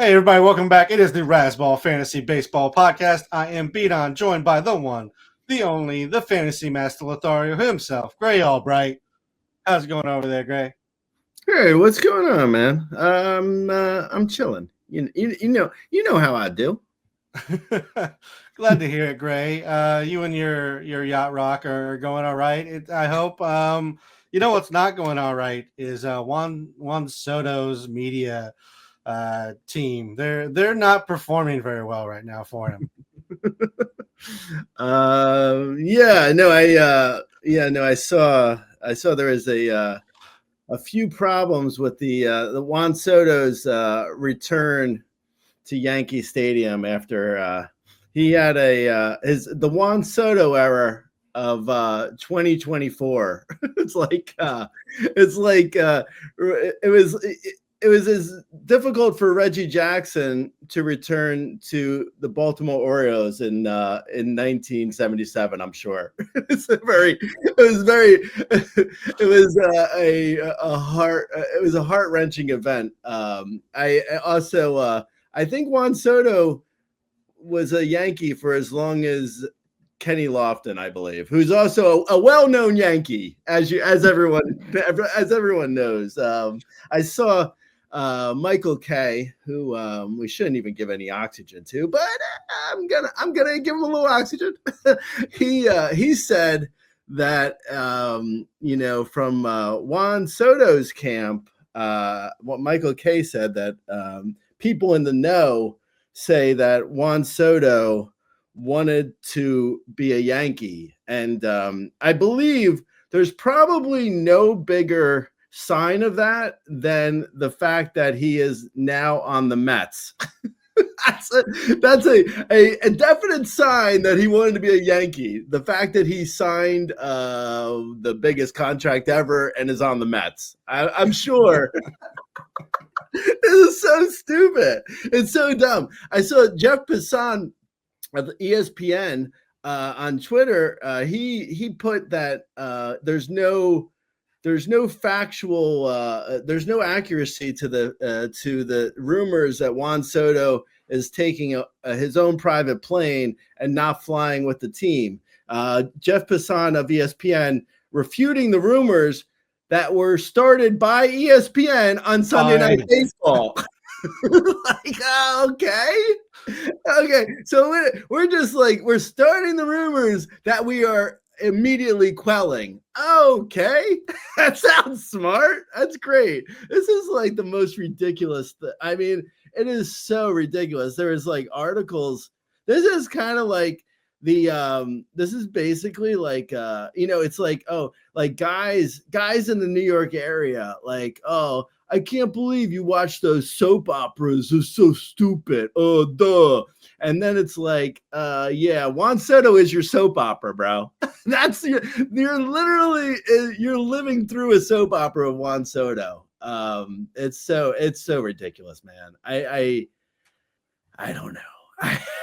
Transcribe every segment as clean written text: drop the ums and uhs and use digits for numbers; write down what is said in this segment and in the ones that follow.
Hey everybody, welcome back. It is the Razzball Fantasy Baseball Podcast. I am Beaton, joined by the one, the only, the fantasy master Lothario himself, Gray Albright. How's it going over there, Gray? Hey, what's going on, man? I'm chilling. You know how I do. Glad to hear it, Gray. You and your yacht rock are going all right. I hope. You know what's not going all right is Juan Soto's media team. They're not performing very well right now for him. I saw there is a few problems with the Juan Soto's return to Yankee Stadium after he had the Juan Soto era of 2024. It was as difficult for Reggie Jackson to return to the Baltimore Orioles in 1977. I'm sure it was a heart-wrenching event. I think Juan Soto was a Yankee for as long as Kenny Lofton, I believe, who's also a well-known Yankee, as everyone knows. I saw Michael K, who we shouldn't even give any oxygen to, but I'm gonna give him a little oxygen. He said that from Juan Soto's camp, what Michael K said that people in the know say that Juan Soto wanted to be a Yankee, and I believe there's probably no bigger sign of that than the fact that he is now on the Mets. that's a definite sign that he wanted to be a Yankee. The fact that he signed the biggest contract ever and is on the Mets. I'm sure. This is so stupid. It's so dumb. I saw Jeff Passan of ESPN on Twitter. He put that there's no factual, there's no accuracy to the rumors that Juan Soto is taking his own private plane and not flying with the team. Jeff Passan of ESPN refuting the rumors that were started by ESPN on Sunday Night Baseball. Okay. So we're starting the rumors that we are immediately quelling. Okay, that sounds smart. That's great. This is like the most ridiculous. I mean, it is so ridiculous. There is like articles. This is kind of like this is basically like it's like, oh, like guys in the New York area, like, oh, I can't believe you watch those soap operas. They're so stupid. Oh, duh. And then it's like, Juan Soto is your soap opera, bro. You're literally living through a soap opera of Juan Soto. It's so ridiculous, man. I don't know.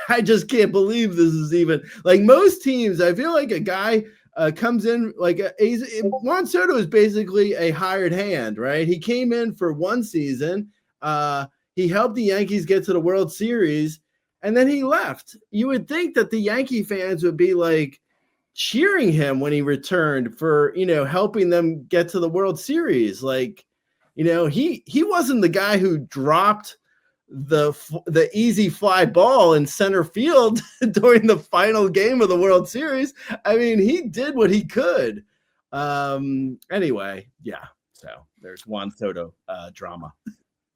I just can't believe this is even like most teams. I feel like a guy comes in like Juan Soto is basically a hired hand, right? He came in for one season. He helped the Yankees get to the World Series, and then he left. You would think that the Yankee fans would be like cheering him when he returned for, helping them get to the World Series. Like, he wasn't the guy who dropped the easy fly ball in center field during the final game of the World Series. I mean, he did what he could. Anyway, yeah. So there's Juan Soto drama.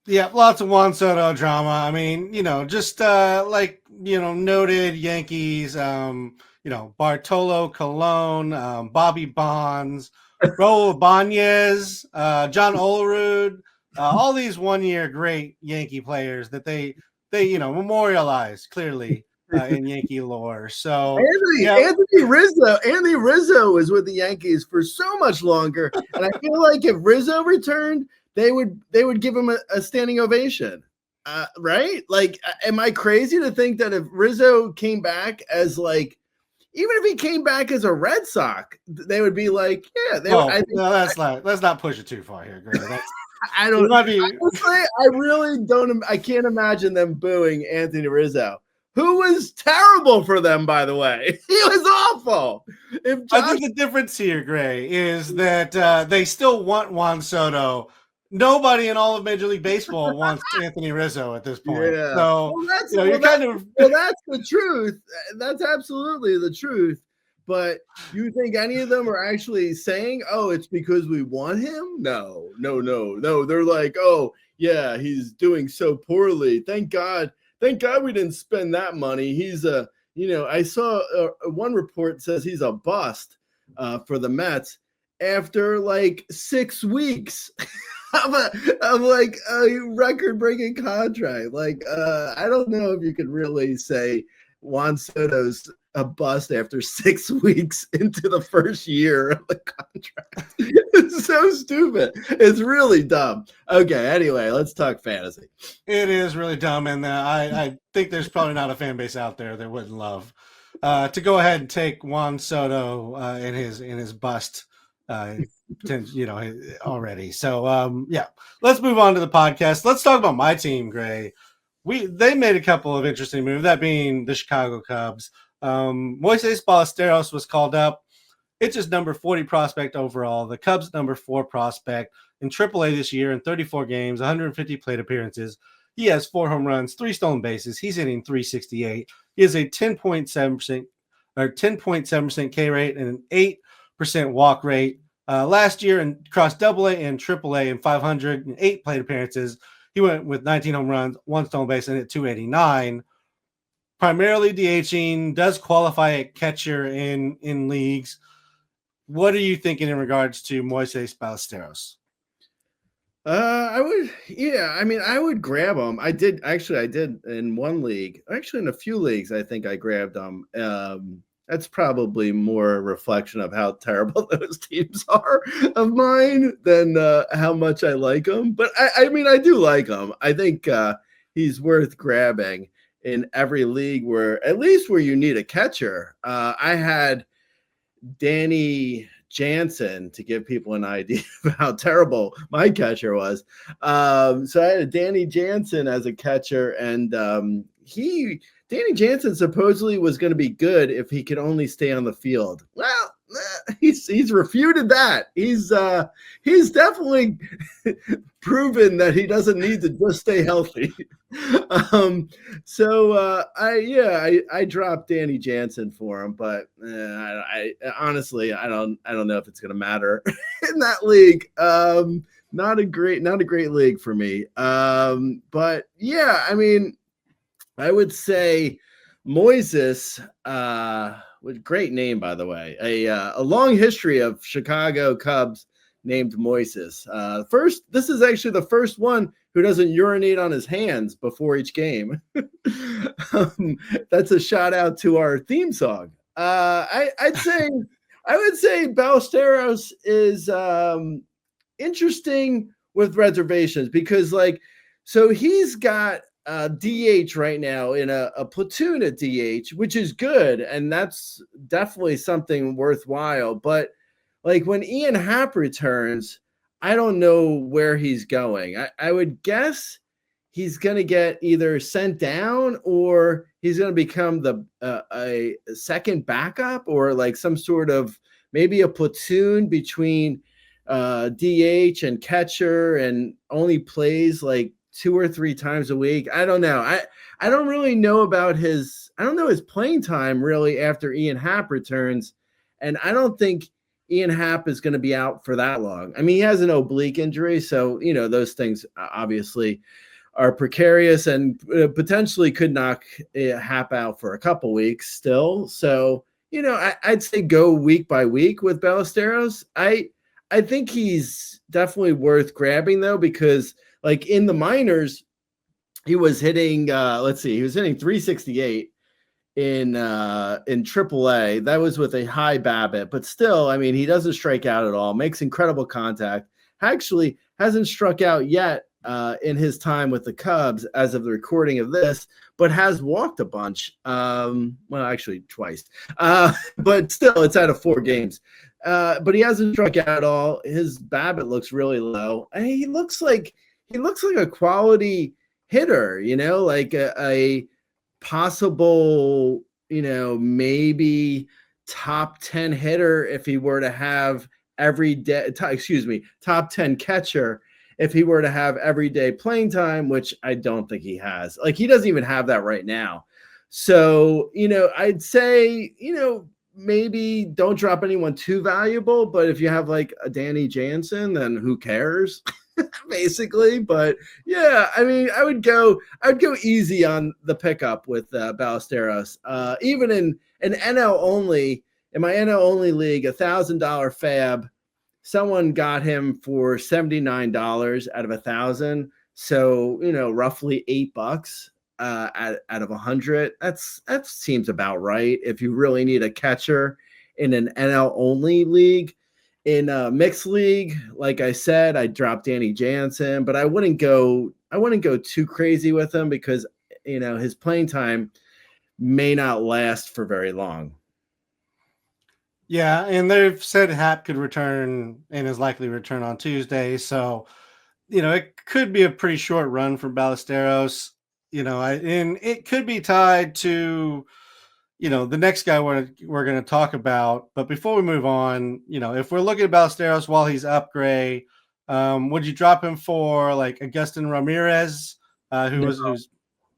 Yeah, lots of Juan Soto drama. I mean, just noted Yankees, Bartolo Colon, Bobby Bonds, Raul Ibanez, John Olerud, all these one-year great Yankee players that they memorialized clearly in Yankee lore. So Anthony Rizzo was with the Yankees for so much longer, and I feel like if Rizzo returned, they would give him a standing ovation, right? Like, am I crazy to think that if Rizzo came back as like, even if he came back as a Red Sox, they would be like, yeah. Let's not push it too far here, Greg. I don't. It might be. Honestly, I really don't. I can't imagine them booing Anthony Rizzo, who was terrible for them, by the way. He was awful. I think the difference here, Gray, is that they still want Juan Soto. Nobody in all of Major League Baseball wants Anthony Rizzo at this point. Yeah. So, well, that's the truth. That's absolutely the truth. But you think any of them are actually saying, "Oh, it's because we want him"? No. They're like, "Oh, yeah, he's doing so poorly. Thank God we didn't spend that money. He's a, I saw one report says he's a bust for the Mets after like 6 weeks of like a record-breaking contract. Like, I don't know if you could really say Juan Soto's a bust after 6 weeks into the first year of the contract. It's so stupid. It's really dumb. Okay, anyway, let's talk fantasy. It is really dumb, and I think there's probably not a fan base out there that wouldn't love to go ahead and take Juan Soto in his bust, already. So yeah, let's move on to the podcast. Let's talk about my team, Gray. They made a couple of interesting moves, that being the Chicago Cubs. Moises Ballesteros was called up. It's just number 40 prospect overall. The Cubs number 4 prospect in AAA this year in 34 games, 150 plate appearances. He has 4 home runs, 3 stolen bases. He's hitting .368. He has a 10.7% K rate and an 8% walk rate. Last year in across AA and AAA in 508 plate appearances, he went with 19 home runs, 1 stolen base, and hit .289. Primarily DHing, does qualify at catcher in leagues. What are you thinking in regards to Moises Ballesteros? I would grab him. I did in one league. Actually, in a few leagues, I think I grabbed him. That's probably more a reflection of how terrible those teams are of mine than how much I like them. But I do like him. I think he's worth grabbing in every league where you need a catcher. I had Danny Jansen to give people an idea of how terrible my catcher was. So I had Danny Jansen as a catcher, and Danny Jansen supposedly was going to be good if he could only stay on the field. Well, he's refuted that. He's definitely proven that he doesn't need to just stay healthy. I dropped Danny Jansen for him, but I honestly I don't know if it's going to matter in that league. Not a great league for me. But yeah, I would say Moises, with great name, by the way, a long history of Chicago Cubs named Moises. This is actually the first one who doesn't urinate on his hands before each game. That's a shout out to our theme song. I would say Ballesteros is interesting with reservations because he's got DH right now in a platoon at DH, which is good, and that's definitely something worthwhile. But when Ian Happ returns, I don't know where he's going. I would guess he's going to get either sent down or he's going to become a second backup or some sort of maybe a platoon between DH and catcher and only plays 2 or 3 times a week. I don't know. I don't really know about his playing time really after Ian Happ returns. And I don't think Ian Happ is going to be out for that long. He has an oblique injury. So, those things obviously are precarious and potentially could knock Happ out for a couple weeks still. So, I'd say go week by week with Ballesteros. I think he's definitely worth grabbing though, because in the minors, he was hitting, he was hitting .368 in AAA. That was with a high BABIP, but still, he doesn't strike out at all, makes incredible contact. Actually hasn't struck out yet in his time with the Cubs as of the recording of this, but has walked a bunch. Well, actually twice. But still, it's out of 4 games. but he hasn't struck out at all. His BABIP looks really low. And he looks like a quality hitter, like a possible, maybe top 10 hitter if he were to have top 10 catcher if he were to have everyday playing time, which I don't think he has. Like, he doesn't even have that right now. So, I'd say, maybe don't drop anyone too valuable, but if you have like a Danny Jansen, then who cares? Basically. But yeah, I mean, I'd go easy on the pickup with Ballesteros. Even in my NL only league, $1,000 fab, someone got him for $79 out of 1,000. So, roughly $8 out of 100. That seems about right. If you really need a catcher in an NL only league. In a mixed league, like I said, I dropped Danny Jansen, but I wouldn't go too crazy with him because his playing time may not last for very long. Yeah, and they've said Hap could return and is likely to return on Tuesday. So, it could be a pretty short run for Ballesteros. And it could be tied to, the next guy we're going to talk about. But before we move on, if we're looking at Ballesteros while he's up, Gray, would you drop him for like Agustin Ramirez, who's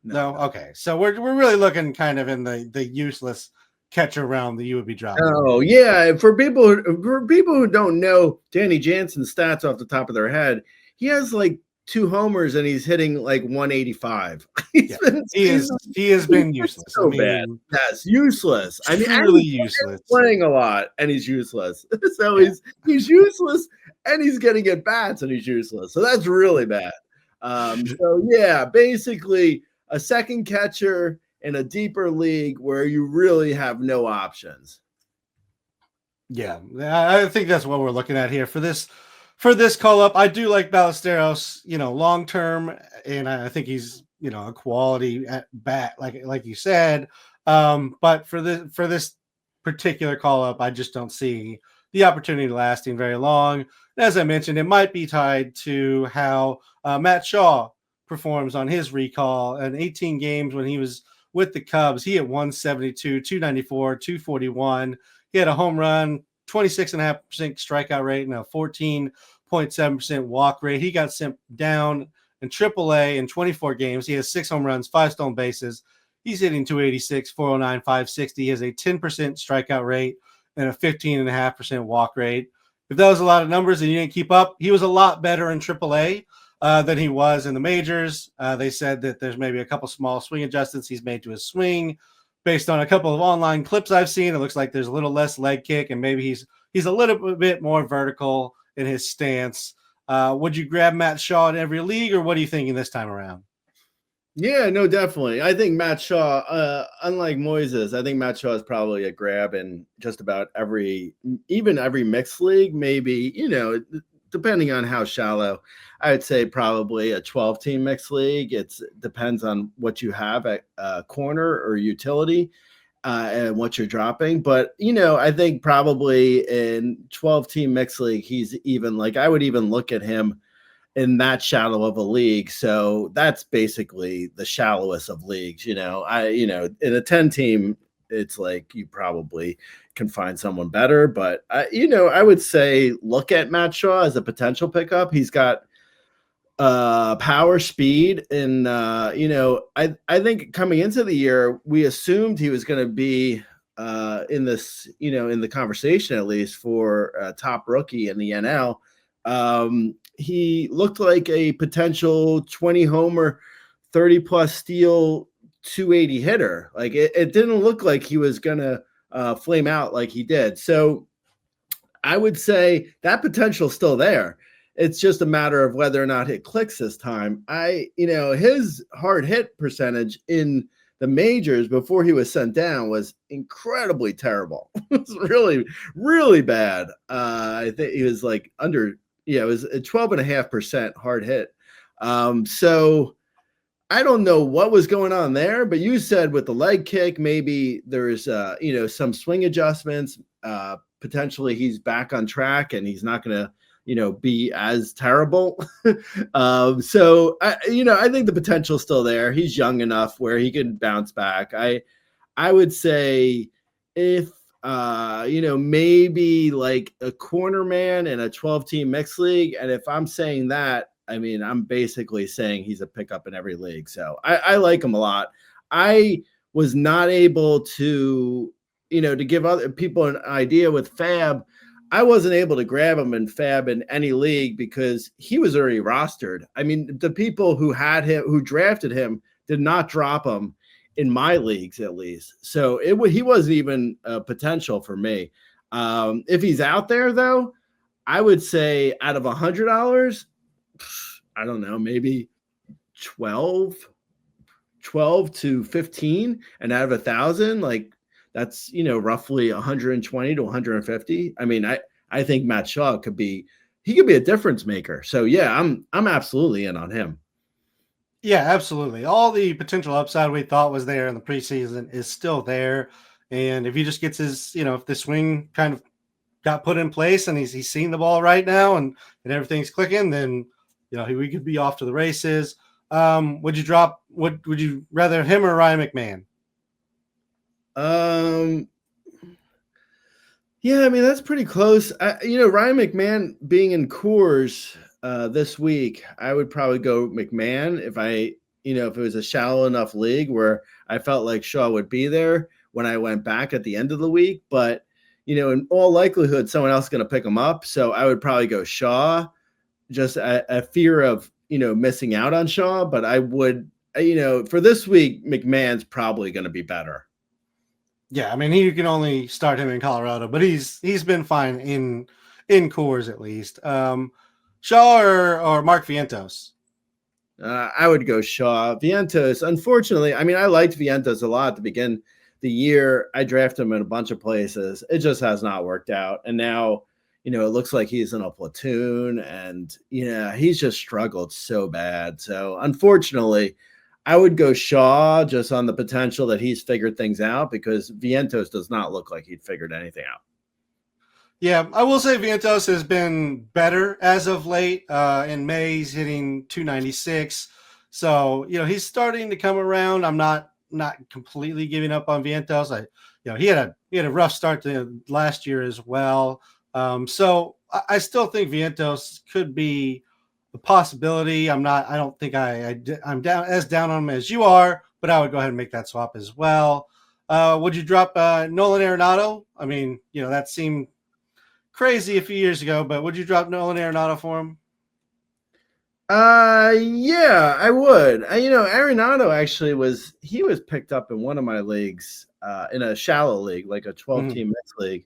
no? Okay, so we're really looking kind of in the useless catcher round that you would be dropping. Oh yeah, for people who don't know Danny Jansen's stats off the top of their head, he has like 2 homers and he's hitting like 185. He has been useless. So bad. That's useless. I mean, really useless. Playing a lot and he's useless. So he's useless and he's getting at bats and he's useless. So that's really bad. So yeah, basically a second catcher in a deeper league where you really have no options. Yeah, I think that's what we're looking at here for this call up. I do like Ballesteros, long term, and I think he's a quality at bat, like you said. But for this particular call up, I just don't see the opportunity lasting very long. As I mentioned, it might be tied to how Matt Shaw performs on his recall. In 18 games when he was with the Cubs, he had 172, 294, 241. He had a home run, 26.5% strikeout rate, and a 14.7% walk rate. He got sent down in AAA in 24 games. He has 6 home runs, 5 stolen bases. He's hitting 286, 409, 560. He has a 10% strikeout rate and a 15.5% walk rate. If that was a lot of numbers and you didn't keep up, he was a lot better in AAA than he was in the majors. They said that there's maybe a couple small swing adjustments he's made to his swing. Based on a couple of online clips I've seen, it looks like there's a little less leg kick and maybe he's a little bit more vertical in his stance. Would you grab Matt Shaw in every league, or what are you thinking this time around? Yeah, no, definitely. I think Matt Shaw, unlike Moises, I think Matt Shaw is probably a grab in just about even every mixed league, maybe, depending on how shallow. I would say probably a 12-team mixed league. It depends on what you have at corner or utility and what you're dropping. But, I think probably in 12-team mixed league, he's even I would even look at him in that shallow of a league. So that's basically the shallowest of leagues. In a 10-team, it's like you probably can find someone better. But, I would say look at Matt Shaw as a potential pickup. He's got power, speed, and I think coming into the year we assumed he was going to be in this in the conversation at least for top rookie in the NL. He looked like a potential 20 homer, 30 plus steal, 280 hitter. Like it didn't look like he was gonna flame out like he did. So I would say that potential's still there. It's just a matter of whether or not it clicks this time. His hard hit percentage in the majors before he was sent down was incredibly terrible. It was really, really bad. I think he was like it was a 12.5% hard hit. So I don't know what was going on there, but you said with the leg kick, maybe there's some swing adjustments, potentially he's back on track and he's not going to, be as terrible. So I think the potential's still there. He's young enough where he can bounce back. I would say if maybe like a corner man in a 12-team mixed league. And if I'm saying that, I mean, I'm basically saying he's a pickup in every league. So I like him a lot. I was not able to, to give other people an idea with Fab. I wasn't able to grab him in Fab in any league because he was already rostered. I mean, the people who had him, who drafted him, did not drop him in my leagues, at least. So he wasn't even a potential for me. If he's out there, though, I would say out of $100, I don't know, maybe 12 to 15, and out of 1,000, like that's, roughly 120 to 150. I mean, I think Matt Shaw could be a difference maker. So yeah, I'm absolutely in on him. Yeah, absolutely. All the potential upside we thought was there in the preseason is still there. And if he just gets his, if the swing kind of got put in place and he's seeing the ball right now and everything's clicking, then, we could be off to the races. Would you rather him or Ryan McMahon? Yeah, I mean, that's pretty close. Ryan McMahon being in Coors this week, I would probably go McMahon if if it was a shallow enough league where I felt like Shaw would be there when I went back at the end of the week. But, in all likelihood, someone else is going to pick him up. So I would probably go Shaw, just a fear of, missing out on Shaw. But I would, for this week, McMahon's probably going to be better. Yeah, I mean, you can only start him in Colorado, but he's been fine in Coors at least. Shaw or Mark Vientos? I would go Shaw. Vientos, unfortunately, I mean, I liked Vientos a lot to begin the year. I drafted him in a bunch of places. It just has not worked out. And now, it looks like he's in a platoon and, he's just struggled so bad. So unfortunately, I would go Shaw just on the potential that he's figured things out because Vientos does not look like he'd figured anything out. Yeah, I will say Vientos has been better as of late. In May, he's hitting 296. So, he's starting to come around. I'm not completely giving up on Vientos. He had a rough start to last year as well. So I still think Vientos could be a possibility. I don't think I'm down on him as you are, but I would go ahead and make that swap as well. Would you drop Nolan Arenado? I mean, that seemed crazy a few years ago, but would you drop Nolan Arenado for him? Yeah, I would. Arenado actually was picked up in one of my leagues, in a shallow league, like a 12-team mixed league.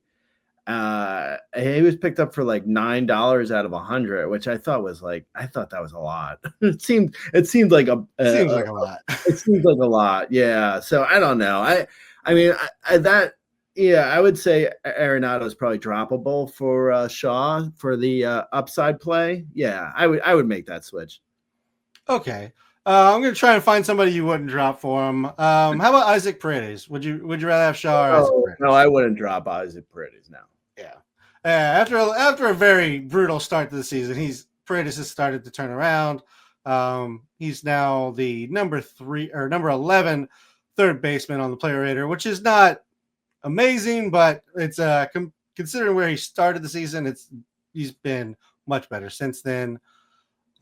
He was picked up for like $9 out of 100, which I thought that was a lot. It seemed like a lot. It seems like a lot. Yeah. So I don't know. I would say Arenado is probably droppable for Shaw for the upside play. Yeah, I would make that switch. Okay. I'm going to try and find somebody you wouldn't drop for him. How about Isaac Paredes? Would you rather have Shaw or Isaac Paredes? No, I wouldn't drop Isaac Paredes now. Yeah. After a very brutal start to the season, Paredes has started to turn around. He's now the number 11 third baseman on the player rater, which is not amazing, but it's considering where he started the season, he's been much better since then.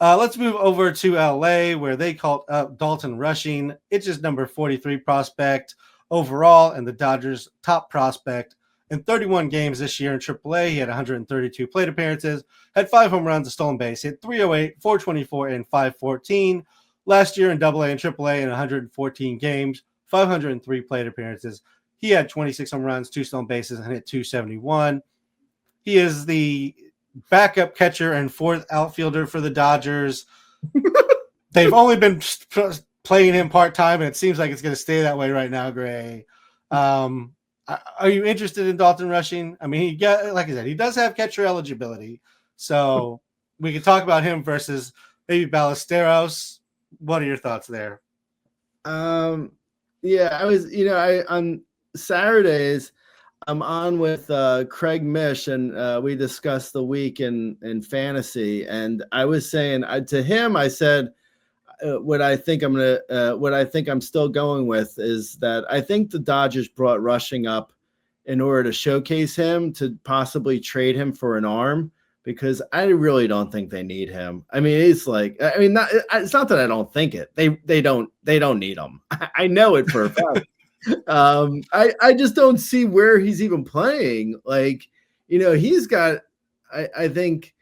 Let's move over to LA, where they called up Dalton Rushing. It's just number 43 prospect overall and the Dodgers' top prospect. In 31 games this year in AAA, he had 132 plate appearances, had 5 home runs, a stolen base, hit 308, 424, and 514. Last year in AA and AAA in 114 games, 503 plate appearances. He had 26 home runs, 2 stolen bases, and hit 271. He is the backup catcher and 4th outfielder for the Dodgers. They've only been playing him part-time, and it seems like it's going to stay that way right now, Gray. Are you interested in Dalton Rushing? I mean, like I said, he does have catcher eligibility. So we can talk about him versus maybe Ballesteros. What are your thoughts there? Yeah, I was, on Saturdays, I'm on with Craig Mish, and we discussed the week in fantasy. And I was saying to him, I said, what I think I'm still going with is that I think the Dodgers brought Rushing up in order to showcase him, to possibly trade him for an arm, because I really don't think they need him. I mean, it's like, it's not that I don't think it. They don't need him. I know it for a fact. I just don't see where he's even playing. Like, he's got, I think,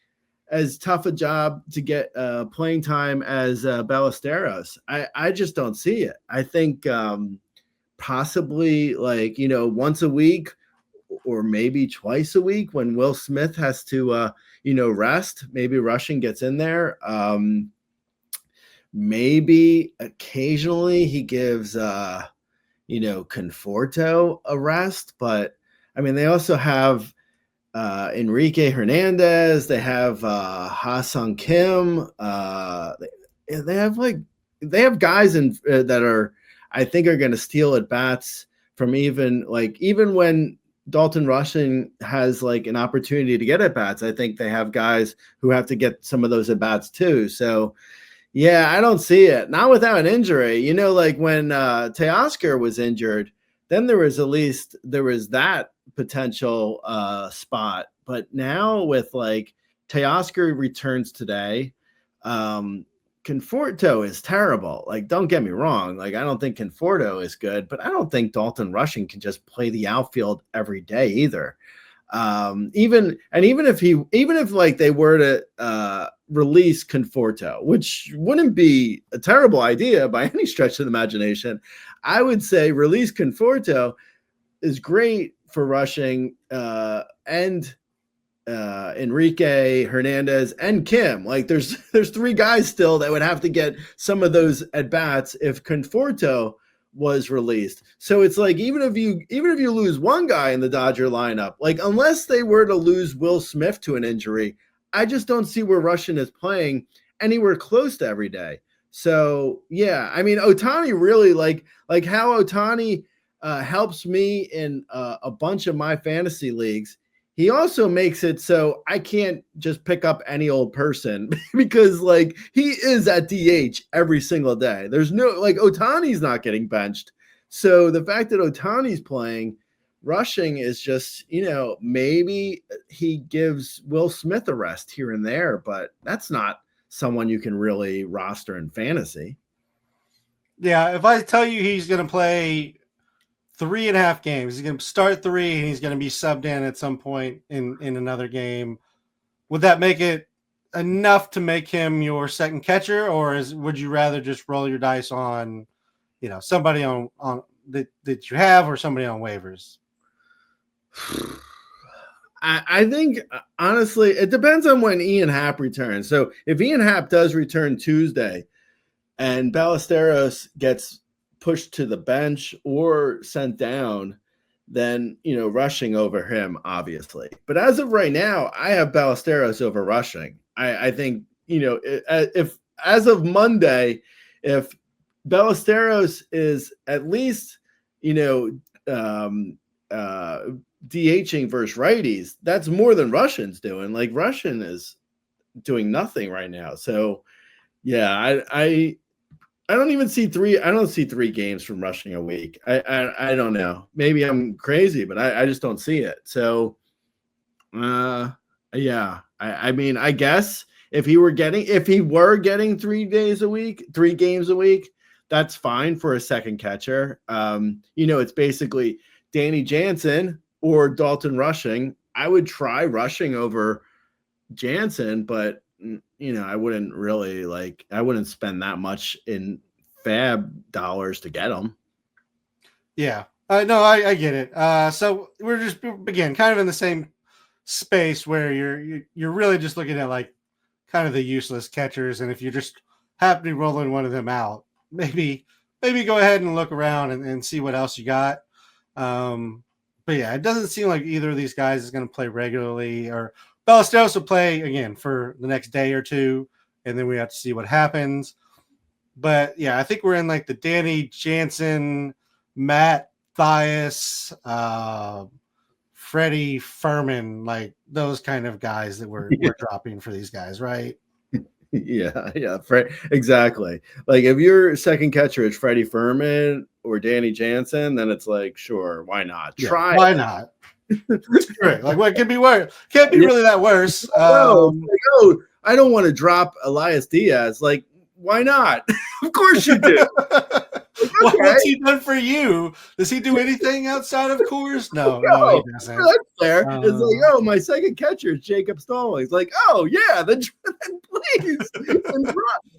as tough a job to get playing time as Ballesteros. I just don't see it. I think possibly once a week or maybe twice a week when Will Smith has to rest. Maybe Rushing gets in there. Maybe occasionally he gives Conforto a rest, but I mean they also have Enrique Hernandez. They have Ha-Sung Kim. They have guys that are, I think, are going to steal at bats from even when Dalton Rushing has like an opportunity to get at bats. I think they have guys who have to get some of those at bats too. So yeah, I don't see it. Not without an injury. Like when Teoscar was injured, then there was that potential spot. But now with Teoscar returns today, Conforto is terrible. Like, don't get me wrong. Like, I don't think Conforto is good, but I don't think Dalton Rushing can just play the outfield every day either. Even if they were to release Conforto, which wouldn't be a terrible idea by any stretch of the imagination, I would say release Conforto is great for Rushing and Enrique Hernandez and Kim. Like there's three guys still that would have to get some of those at bats if Conforto was released. So it's like even if you lose one guy in the Dodger lineup, like unless they were to lose Will Smith to an injury, I just don't see where Rushing is playing anywhere close to every day. So yeah, I mean Ohtani really like how Ohtani helps me in a bunch of my fantasy leagues. He also makes it so I can't just pick up any old person because he is at DH every single day. There's no Ohtani's not getting benched. So the fact that Ohtani's playing, Rushing is just, maybe he gives Will Smith a rest here and there, but that's not someone you can really roster in fantasy. Yeah, if I tell you he's going to play 3.5 games, he's going to start 3 and he's going to be subbed in at some point in another game, would that make it enough to make him your second catcher, or would you rather just roll your dice on, somebody on that you have or somebody on waivers? I think honestly, it depends on when Ian Happ returns. So if Ian Happ does return Tuesday and Ballesteros gets pushed to the bench or sent down, then Rushing over him, obviously. But as of right now, I have Ballesteros over Rushing. I think if as of Monday, if Ballesteros is at least DHing versus righties, that's more than Rushing's doing. Like Rushing is doing nothing right now. So yeah, I don't even see three. I don't see 3 games from Rushing a week. I don't know. Maybe I'm crazy, but I just don't see it. So, yeah. I mean, I guess if he were getting 3 games a week, that's fine for a second catcher. It's basically Danny Jansen or Dalton Rushing. I would try Rushing over Jansen, but I wouldn't spend that much in fab dollars to get them. Yeah, no, I get it. So we're just, again, kind of in the same space where you're really just looking at kind of the useless catchers. And if you're just happy rolling one of them out, maybe go ahead and look around and see what else you got. But yeah, it doesn't seem like either of these guys is going to play regularly, or Ballesteros will play again for the next day or two, and then we have to see what happens. But yeah, I think we're in the Danny Jansen, Matt Thias, Freddie Furman, like those kind of guys that we're dropping for these guys, right? Yeah, exactly. Like if your second catcher is Freddie Furman or Danny Jansen, then it's like, sure, why not? Try why it. not? Right. Like what could be worse? Can't be really that worse. I don't want to drop Elias Diaz. Like, why not? Of course you do. What's he done for you? Does he do anything outside of Coors? No, he doesn't. That's fair. It's like, my second catcher is Jacob Stallings. Like, then please,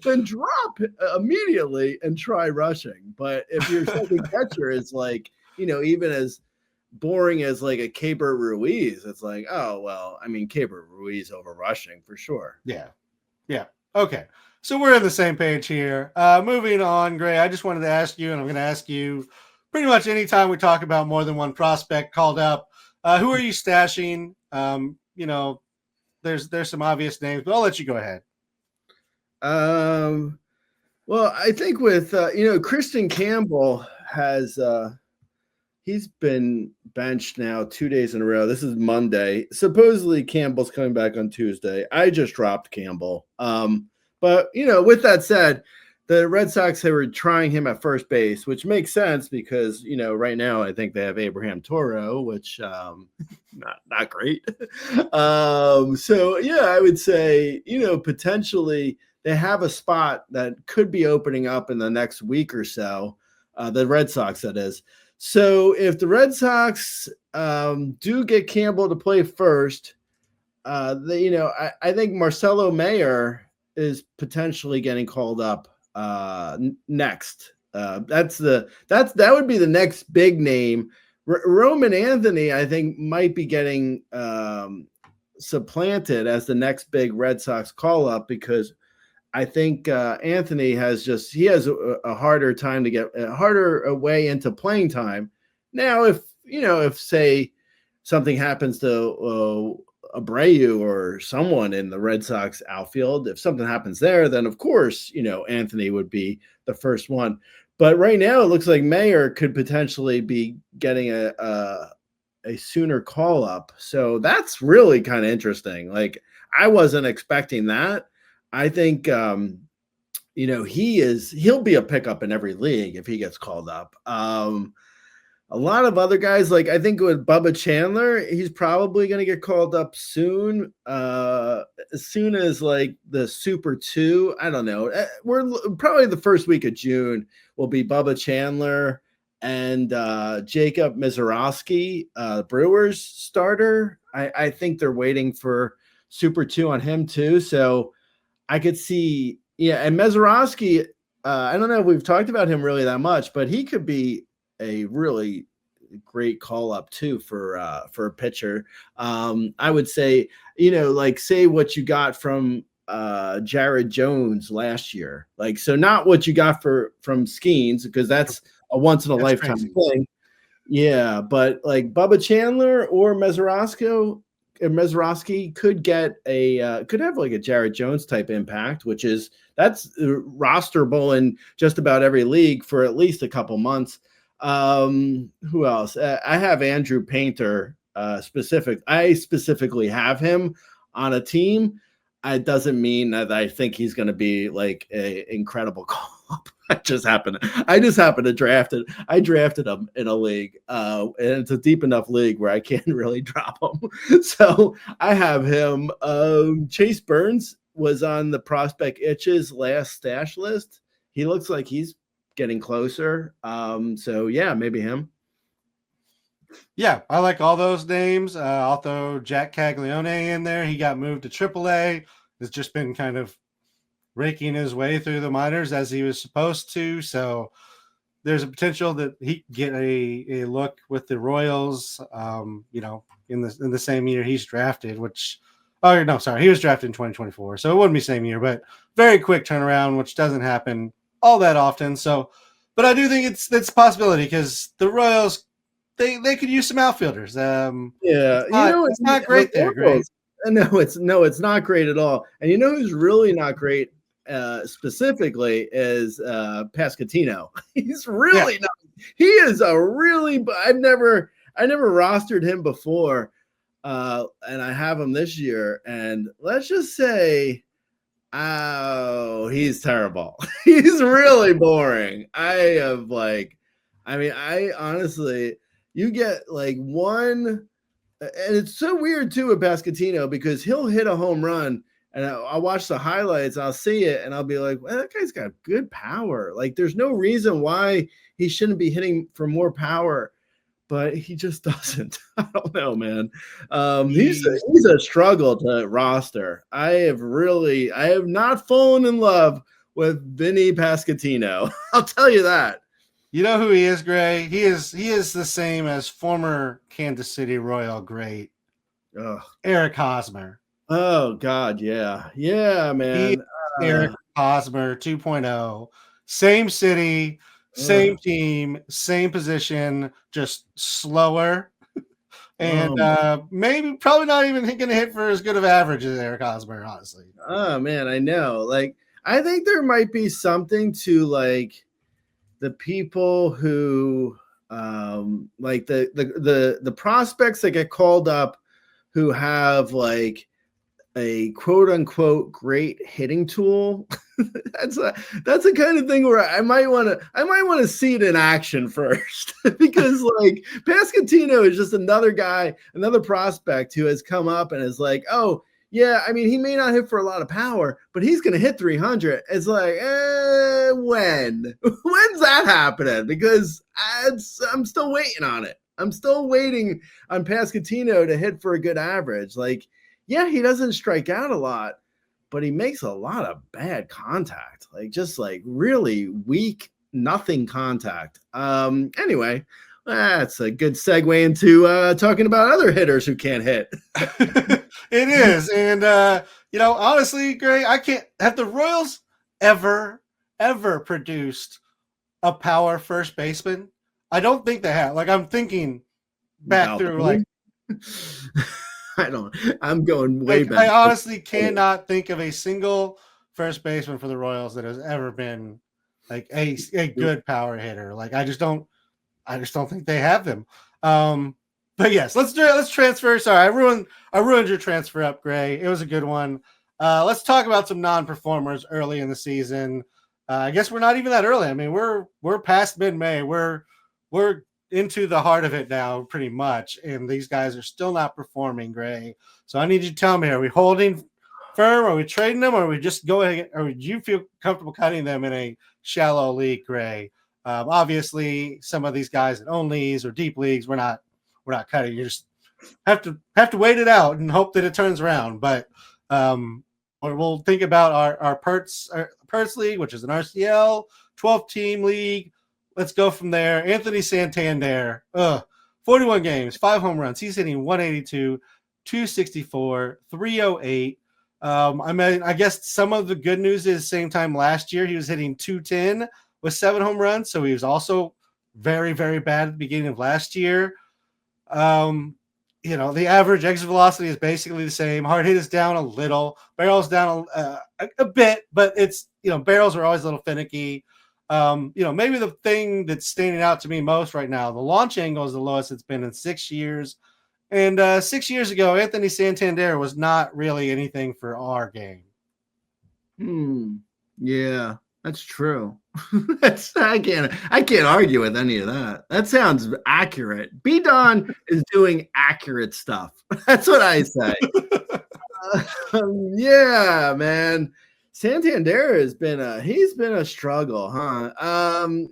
then drop immediately and try rushing. But if your second catcher is like, even as boring as like a Keibert Ruiz, it's like, Keibert Ruiz over rushing for sure. Yeah. Okay. So we're on the same page here. Moving on, Gray, I just wanted to ask you, and I'm going to ask you pretty much anytime we talk about more than one prospect called up, who are you stashing? There's some obvious names, but I'll let you go ahead. Well, I think with, Christian Campbell has, he's been benched now 2 days in a row. This is Monday. Supposedly Campbell's coming back on Tuesday. I just dropped Campbell. But, with that said, the Red Sox were trying him at first base, which makes sense because, right now I think they have Abraham Toro, which not great. So, yeah, I would say, potentially they have a spot that could be opening up in the next week or so, the Red Sox, that is. So if the Red Sox do get Campbell to play first, I think Marcelo Mayer is potentially getting called up next. That would be the next big name. Roman Anthony, I think, might be getting supplanted as the next big Red Sox call up because I think Anthony has a harder time to get a harder way into playing time. Now, if say something happens to Abreu or someone in the Red Sox outfield, if something happens there, then of course, Anthony would be the first one. But right now it looks like Mayer could potentially be getting a sooner call up. So that's really kind of interesting. Like I wasn't expecting that. I think, he'll be a pickup in every league if he gets called up. A lot of other guys, like I think with Bubba Chandler, he's probably going to get called up soon. As soon as like the Super 2, I don't know. We're probably the first week of June will be Bubba Chandler and Jacob Misiorowski, Brewers starter. I think they're waiting for Super 2 on him too. So I could see, and Misiorowski, I don't know if we've talked about him really that much, but he could be a really great call up too for a pitcher. I would say, say what you got from Jared Jones last year. Like, so not what you got from Skeens, because that's a once in a lifetime thing. Yeah, but like Bubba Chandler or Misiorowski could could have like a Jared Jones type impact, that's rosterable in just about every league for at least a couple months. Who else? I have Andrew Painter I specifically have him on a team. It doesn't mean that I think he's going to be like an incredible call up. I just happened to draft it. I drafted him in a league, and it's a deep enough league where I can't really drop him. So I have him. Chase Burns was on the prospect itches last stash list. He looks like he's getting closer. So yeah, maybe him. Yeah, I like all those names. I'll throw Jack Caglione in there. He got moved to AAA. Has just been kind of raking his way through the minors as he was supposed to. So there's a potential that he could get a look with the Royals, in the same year he's drafted, he was drafted in 2024. So it wouldn't be same year, but very quick turnaround, which doesn't happen all that often. So, but I do think it's a possibility because the Royals, they could use some outfielders. It's not great there, Greg. No, it's not great at all. And you know who's really not great specifically is Pascatino. He's really not. He is rostered him before, and I have him this year. And let's just say, oh, he's terrible. He's really boring. I honestly, you get like one, and it's so weird too with Pasquantino because he'll hit a home run. And I'll watch the highlights, I'll see it, and I'll be like, well, that guy's got good power. Like, there's no reason why he shouldn't be hitting for more power, but he just doesn't. I don't know, man. He's a struggle to roster. I have not fallen in love with Vinny Pasquantino. I'll tell you that. You know who he is, Gray? He is the same as former Kansas City Royal great Eric Hosmer. Oh, God, yeah. Yeah, man. Eric Hosmer 2.0. Same city, same team, same position, just slower. And probably not even going to hit for as good of average as Eric Hosmer, honestly. Oh, man, I know. Like, I think there might be something to, like, the people who, like, the prospects that get called up who have, like, a quote unquote great hitting tool. that's a kind of thing where I might want to see it in action first because like Pasquantino is just another guy, another prospect who has come up and is like, oh yeah, I mean, he may not hit for a lot of power, but he's going to hit 300. It's like, when's that happening? Because I'm still waiting on it. I'm still waiting on Pasquantino to hit for a good average. Like, yeah, he doesn't strike out a lot, but he makes a lot of bad contact, like just like really weak, nothing contact. Anyway, that's a good segue into talking about other hitters who can't hit. It is. And, honestly, Gray, have the Royals ever produced a power first baseman? I don't think they have. Like, I'm thinking back through, like, I'm going way back. I honestly cannot think of a single first baseman for the Royals that has ever been like a good power hitter. Like, I just don't think they have them. But yes, let's transfer. Sorry, I ruined your transfer up, Gray. It was a good one. Let's talk about some non-performers early in the season. I guess we're not even that early. I mean, we're past mid-May. We're into the heart of it now, pretty much, and these guys are still not performing, Gray. So I need you to tell me: are we holding firm? Are we trading them? Or are we just going? Or would you feel comfortable cutting them in a shallow league, Gray? Obviously, some of these guys in own leagues or deep leagues, we're not cutting. You just have to wait it out and hope that it turns around. But we'll think about our Perts league, which is an RCL 12-team league. Let's go from there. Anthony Santander, 41 games, 5 home runs. He's hitting 182, 264, 308. I guess some of the good news is same time last year, he was hitting 210 with 7 home runs. So he was also very, very bad at the beginning of last year. The average exit velocity is basically the same. Hard hit is down a little. Barrels down a bit, but it's, barrels are always a little finicky. Maybe the thing that's standing out to me most right now, the launch angle is the lowest it's been in 6 years. And 6 years ago, Anthony Santander was not really anything for our game. Yeah, that's true. I can't argue with any of that. That sounds accurate. B-Don is doing accurate stuff. That's what I say. Yeah, man. Santander has been a struggle, huh? I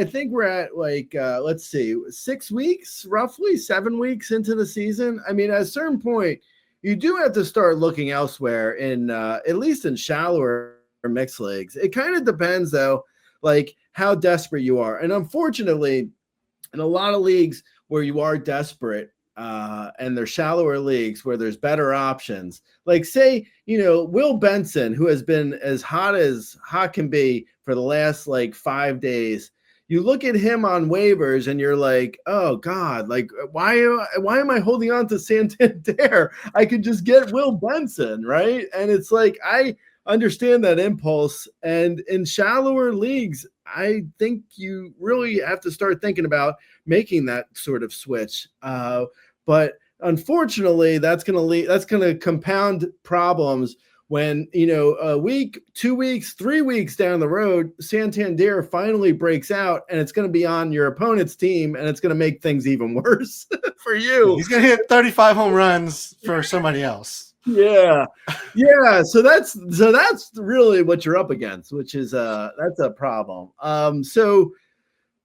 think we're at like let's see, 6 weeks, roughly 7 weeks into the season. I mean, at a certain point, you do have to start looking elsewhere in at least in shallower mixed leagues. It kind of depends though, like how desperate you are. And unfortunately, in a lot of leagues where you are desperate, and they're shallower leagues where there's better options. Like say, Will Benson, who has been as hot can be for the last like 5 days. You look at him on waivers and you're like, oh God, like why am I holding on to Santander? I could just get Will Benson, right? And it's like understand that impulse. And in shallower leagues, I think you really have to start thinking about making that sort of switch. But unfortunately, that's going to compound problems when, a week, 2 weeks, 3 weeks down the road, Santander finally breaks out, and it's going to be on your opponent's team, and it's going to make things even worse for you. He's going to hit 35 home runs for somebody else. Yeah. So that's really what you're up against, which is that's a problem. So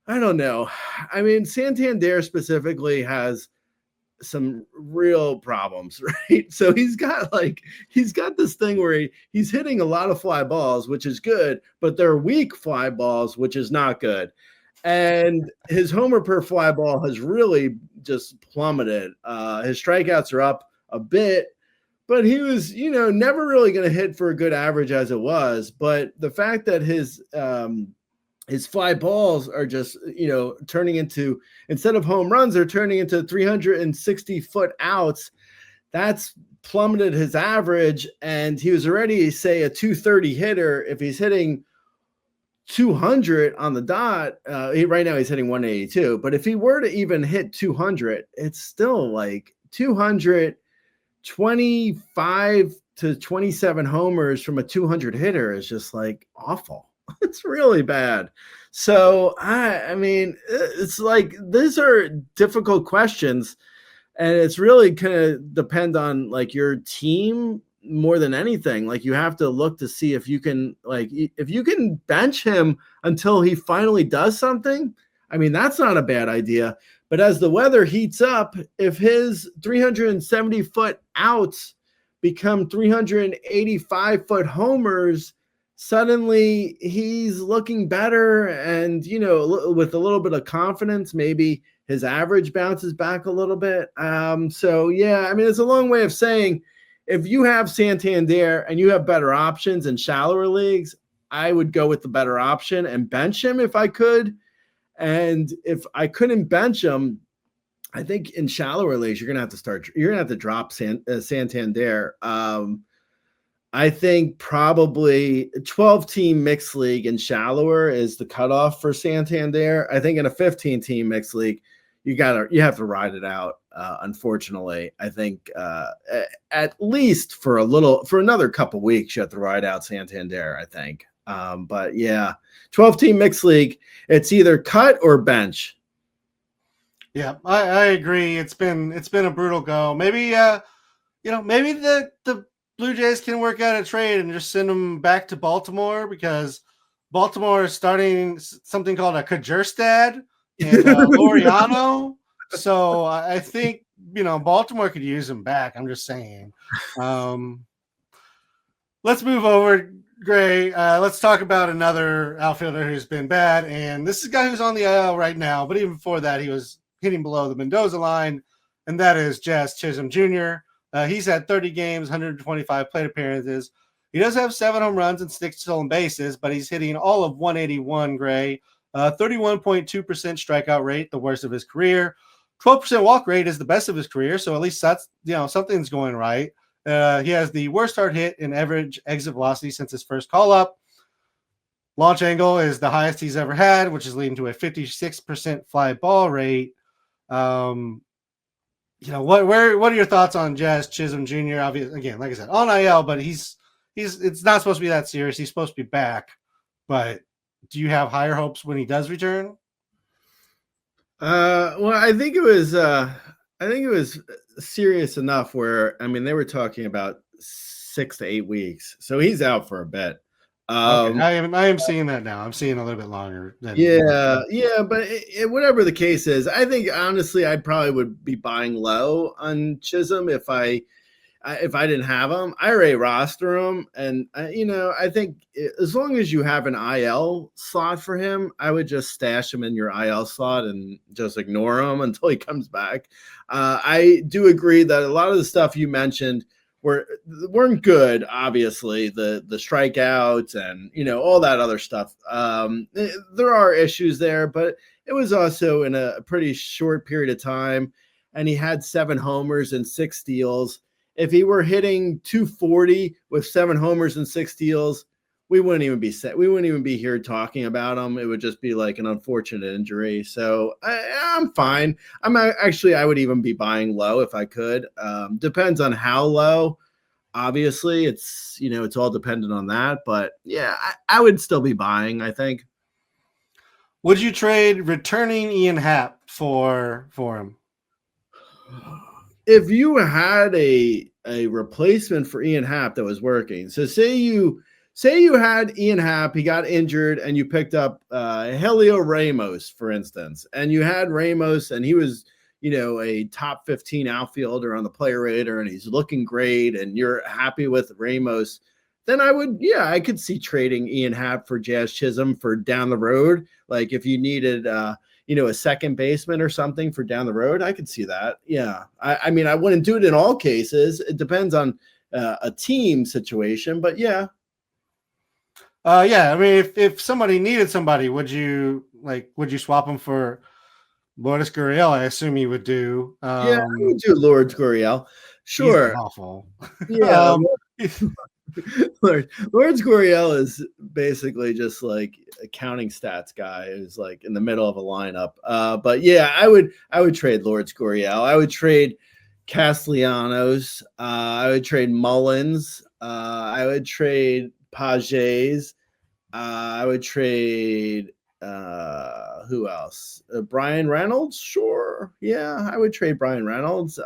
I don't know. I mean, Santander specifically has some real problems, right? So he's got this thing where he's hitting a lot of fly balls, which is good, but they're weak fly balls, which is not good. And his homer per fly ball has really just plummeted. His strikeouts are up a bit, but he was, never really going to hit for a good average as it was. But the fact that his fly balls are just, turning into, instead of home runs, they're turning into 360-foot outs. That's plummeted his average. And he was already, say, a 230 hitter. If he's hitting 200 on the dot, right now he's hitting 182. But if he were to even hit 200, it's still like 225 to 27 homers from a 200 hitter is just like awful. It's really bad. So I mean, it's like, these are difficult questions, and it's really kind of depend on like your team more than anything. Like, you have to look to see if you can bench him until he finally does something. I mean, that's not a bad idea. But as the weather heats up, if his 370-foot outs become 385-foot homers, suddenly he's looking better. And, with a little bit of confidence, maybe his average bounces back a little bit. So, yeah, I mean, it's a long way of saying, if you have Santander and you have better options in shallower leagues, I would go with the better option and bench him if I could. And if I couldn't bench him, I think in shallower leagues, you're going to have to drop Santander. I think probably 12-team mixed league and shallower is the cutoff for Santander. I think in a 15-team mixed league, you have to ride it out. Unfortunately, I think at least for another couple weeks, you have to ride out Santander, I think. But yeah, 12-team mixed league, it's either cut or bench. Yeah, I agree. It's been a brutal go. Maybe maybe the Blue Jays can work out a trade and just send him back to Baltimore, because Baltimore is starting something called a Kjerstad and Laureano. So I think, Baltimore could use him back. I'm just saying. Let's move over, Gray. Let's talk about another outfielder who's been bad. And this is a guy who's on the IL right now, but even before that, he was hitting below the Mendoza line, and that is Jazz Chisholm Jr. He's had 30 games, 125 plate appearances. He does have 7 home runs and 6 stolen bases, but he's hitting all of 181, Gray. 31.2% strikeout rate, the worst of his career. 12% walk rate is the best of his career, so at least that's, something's going right. He has the worst hard hit and average exit velocity since his first call-up. Launch angle is the highest he's ever had, which is leading to a 56% fly ball rate. What are your thoughts on Jazz Chisholm Jr.? Obviously, again, like I said, on IL, but it's not supposed to be that serious. He's supposed to be back, but do you have higher hopes when he does return? Well, I think it was serious enough where, I mean, they were talking about 6 to 8 weeks, so he's out for a bit. Okay. I am seeing that now. I'm seeing a little bit longer. But whatever the case is, I think honestly, I probably would be buying low on Chisholm if I didn't have him. I already roster him, and I think as long as you have an IL slot for him, I would just stash him in your IL slot and just ignore him until he comes back. I do agree that a lot of the stuff you mentioned weren't good. Obviously, the strikeouts and all that other stuff. There are issues there, but it was also in a pretty short period of time, and he had 7 homers and 6 steals. If he were hitting 240 with 7 homers and 6 steals, we wouldn't even be set. We wouldn't even be here talking about him. It would just be like an unfortunate injury. So I'm fine. I would even be buying low if I could. Depends on how low. Obviously, it's all dependent on that. But yeah, I would still be buying, I think. Would you trade returning Ian Happ for him? If you had a replacement for Ian Happ that was working, so say you had Ian Happ, he got injured, and you picked up Helio Ramos, for instance, and you had Ramos, and he was a top 15 outfielder on the player rater, and he's looking great, and you're happy with Ramos, then I could see trading Ian Happ for Jazz Chisholm for down the road. Like if you needed a second baseman or something for down the road, I could see that. Yeah. I mean, I wouldn't do it in all cases. It depends on a team situation, but yeah. Yeah. I mean, if somebody needed somebody, would you swap them for Lourdes Gurriel? I assume you would do. Yeah, I would do Lourdes Gurriel. Sure. He's awful. Yeah. Lourdes Gurriel is basically just like a counting stats guy who's like in the middle of a lineup. But yeah, I would trade Lourdes Gurriel. I would trade Castellanos. I would trade Mullins. I would trade Pages. I would trade who else? Brian Reynolds. Sure. Yeah, I would trade Brian Reynolds.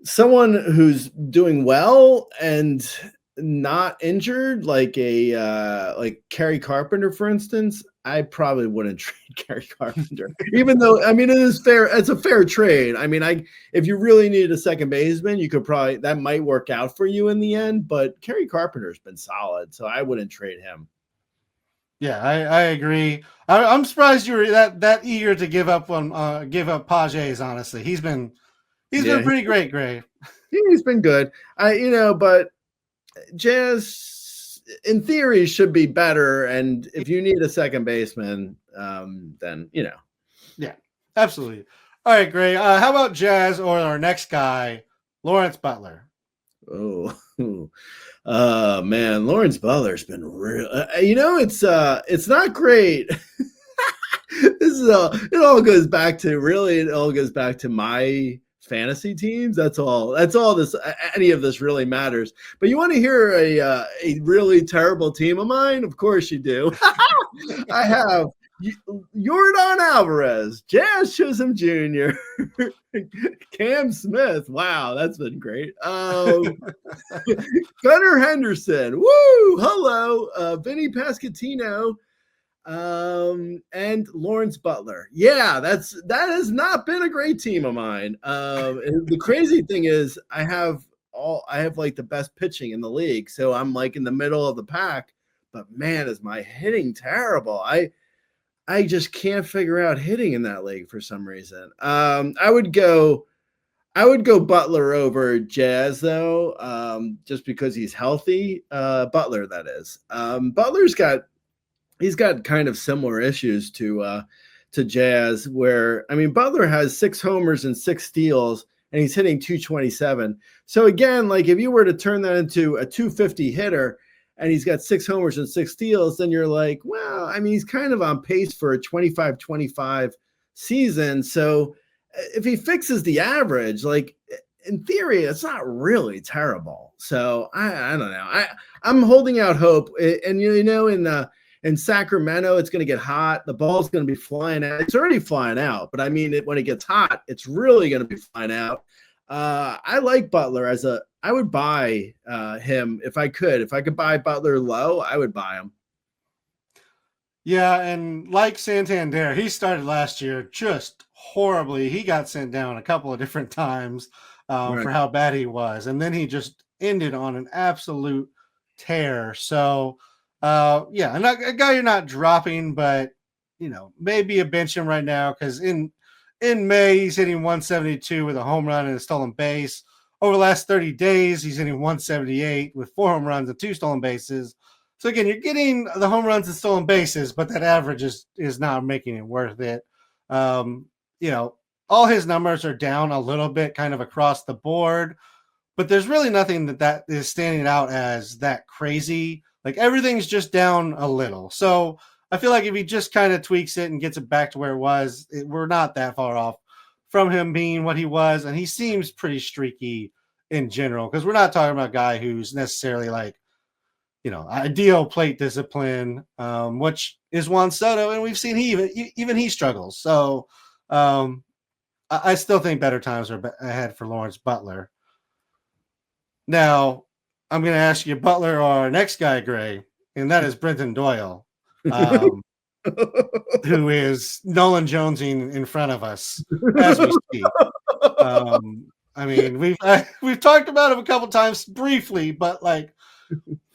Someone who's doing well and not injured, like Kerry Carpenter, for instance, I probably wouldn't trade Kerry Carpenter, even though, I mean, it is fair. It's a fair trade. I mean, if you really needed a second baseman, you could that might work out for you in the end, but Kerry Carpenter's been solid, so I wouldn't trade him. Yeah, I agree. I'm surprised you were that eager to give up Pages. Honestly, he's been pretty great, Gray. He's been good. But Jazz, in theory, should be better. And if you need a second baseman, then Yeah, absolutely. All right, Gray. How about Jazz or our next guy, Lawrence Butler? Oh man, Lawrence Butler's been real. It's not great. It all goes back to my fantasy teams. That's all any of this really matters. But you want to hear a really terrible team of mine? Of course you do. I have Yordan Alvarez, Jazz Chisholm Jr., Cam Smith. Wow, that's been great. Gunnar Henderson. Woo! Hello. Vinny Pasquantino. And Lawrence Butler. Yeah, that has not been a great team of mine. The crazy thing is I have like the best pitching in the league, so I'm like in the middle of the pack, but man, is my hitting terrible. I just can't figure out hitting in that league for some reason. I would go Butler over Jazz though, just because he's healthy. Butler, that is. He's got kind of similar issues to Jazz, where, I mean, Butler has 6 homers and 6 steals, and he's hitting 227. So again, like if you were to turn that into a 250 hitter and he's got 6 homers and 6 steals, then you're like, well, I mean, he's kind of on pace for a 25-25 season. So if he fixes the average, like in theory, it's not really terrible. So I don't know. I'm holding out hope. And in Sacramento, it's going to get hot. The ball's going to be flying out. It's already flying out, but I mean, when it gets hot, it's really going to be flying out. I like Butler I would buy him if I could. If I could buy Butler low, I would buy him. Yeah, and like Santander, he started last year just horribly. He got sent down a couple of different times for how bad he was, and then he just ended on an absolute tear. So, yeah, a guy you're not dropping, but maybe a bench him right now because in May he's hitting 172 with a home run and a stolen base. Over the last 30 days, he's hitting 178 with 4 home runs and 2 stolen bases. So again, you're getting the home runs and stolen bases, but that average is not making it worth it. All his numbers are down a little bit, kind of across the board. but there's really nothing that is standing out as that crazy. Like everything's just down a little. So I feel like if he just kind of tweaks it and gets it back to where it was, we're not that far off from him being what he was. And he seems pretty streaky in general, because we're not talking about a guy who's necessarily like, ideal plate discipline, which is Juan Soto. And we've seen even he struggles. So I still think better times are ahead for Lawrence Butler. Now, I'm going to ask you Butler or our next guy, Gray, and that is Brenton Doyle, who is Nolan Jonesing in front of us as we speak. I mean, we've talked about him a couple times briefly, but like,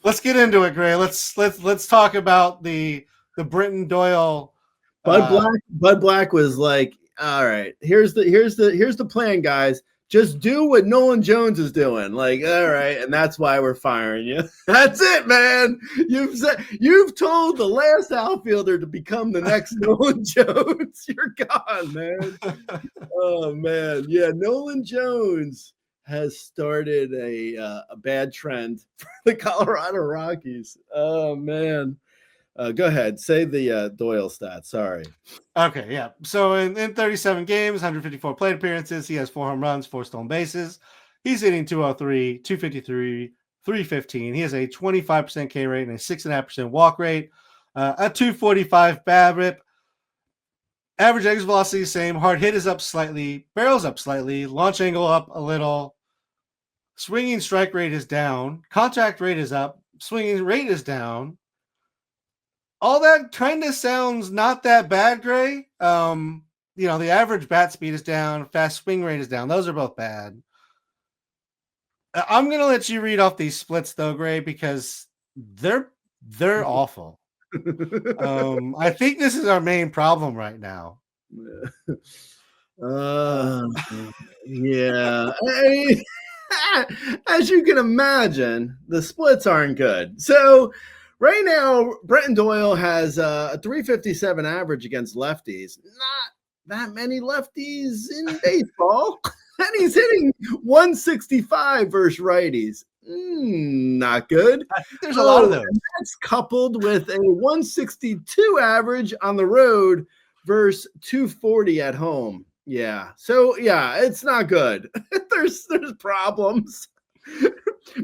let's get into it, Gray. Let's talk about the Brenton Doyle. Bud Black was like, all right, here's the plan, guys. Just do what Nolan Jones is doing. Like, all right, and that's why we're firing you. That's it, man. You've told the last outfielder to become the next Nolan Jones. You're gone, man. Oh man, yeah. Nolan Jones has started a bad trend for the Colorado Rockies. Oh man. Go ahead. Say the Doyle stats. Sorry. Okay, yeah. So in 37 games, 154 plate appearances, he has 4 home runs, 4 stolen bases. He's hitting 203, 253, 315. He has a 25% K rate and a 6.5% walk rate, a 245 BABIP. Average exit velocity same. Hard hit is up slightly. Barrel's up slightly. Launch angle up a little. Swinging strike rate is down. Contact rate is up. Swinging rate is down. All that kind of sounds not that bad, Gray. The average bat speed is down. Fast swing rate is down. Those are both bad. I'm going to let you read off these splits, though, Gray, because they're awful. I think this is our main problem right now. Yeah. As you can imagine, the splits aren't good. So right now, Brenton Doyle has a 357 average against lefties. Not that many lefties in baseball. And he's hitting 165 versus righties. Not good. I think there's a lot of those. That's coupled with a 162 average on the road versus 240 at home. Yeah. So yeah, it's not good. There's problems.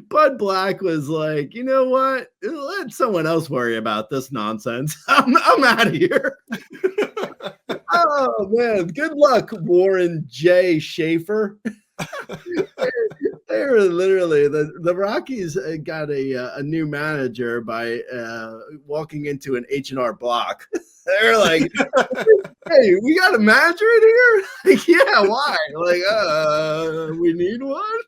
Bud Black was like, you know what? Let someone else worry about this nonsense. I'm out of here. Oh man, good luck, Warren J. Schaefer. They were literally the Rockies got a new manager by walking into an H&R Block. They're like, hey, we got a manager in here? Like, yeah, why? Like, we need one.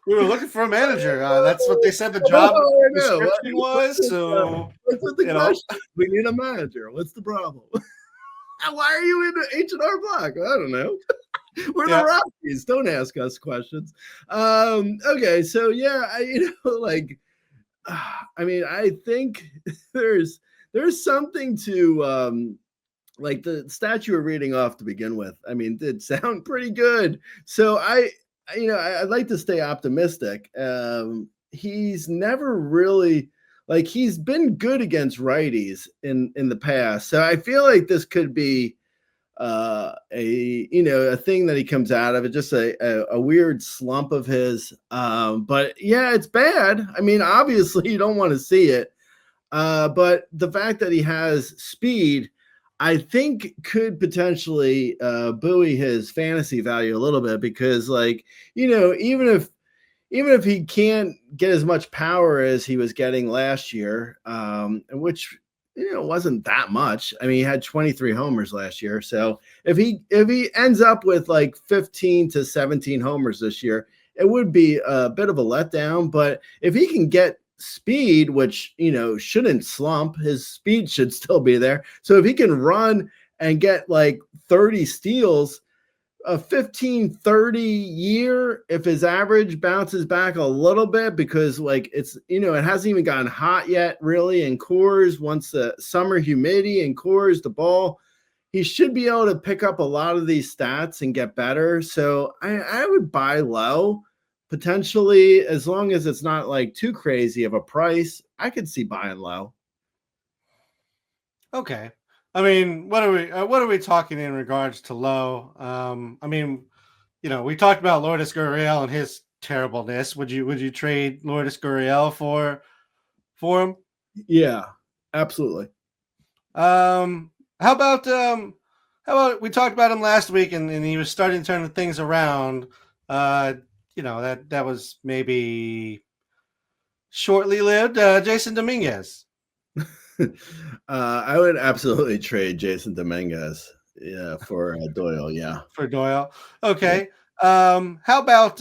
We were looking for a manager. That's what they said the job description was. So what's the question? We need a manager. What's the problem? Why are you in the H&R Block? I don't know. We're the Rockies. Don't ask us questions. Okay, so yeah, I think there's something to like the stat you were reading off to begin with. I mean, did sound pretty good. So I'd like to stay optimistic. He's never really he's been good against righties in the past. So I feel like this could be a thing that he comes out of it, just a weird slump of his. But yeah, it's bad. I mean, obviously you don't want to see it. But the fact that he has speed, I think could potentially buoy his fantasy value a little bit, because even if he can't get as much power as he was getting last year, which wasn't that much. I mean, he had 23 homers last year. So if he ends up with like 15 to 17 homers this year, it would be a bit of a letdown. But if he can get speed, which shouldn't slump, his speed should still be there. So if he can run and get like 30 steals, a 15-30 year, if his average bounces back a little bit, because it's it hasn't even gotten hot yet really in Coors. Once the summer humidity in Coors, the ball, he should be able to pick up a lot of these stats and get better. So I would buy low, potentially, as long as it's not like too crazy of a price, I could see buying low. Okay. I mean, what are we talking in regards to low? I mean, we talked about Lourdes Gurriel and his terribleness. Would you trade Lourdes Gurriel for him? Yeah, absolutely. How about we talked about him last week and he was starting to turn things around. That was maybe shortly lived. Jason Dominguez. I would absolutely trade Jason Dominguez, for Doyle. Yeah, for Doyle. Okay. Yeah. How about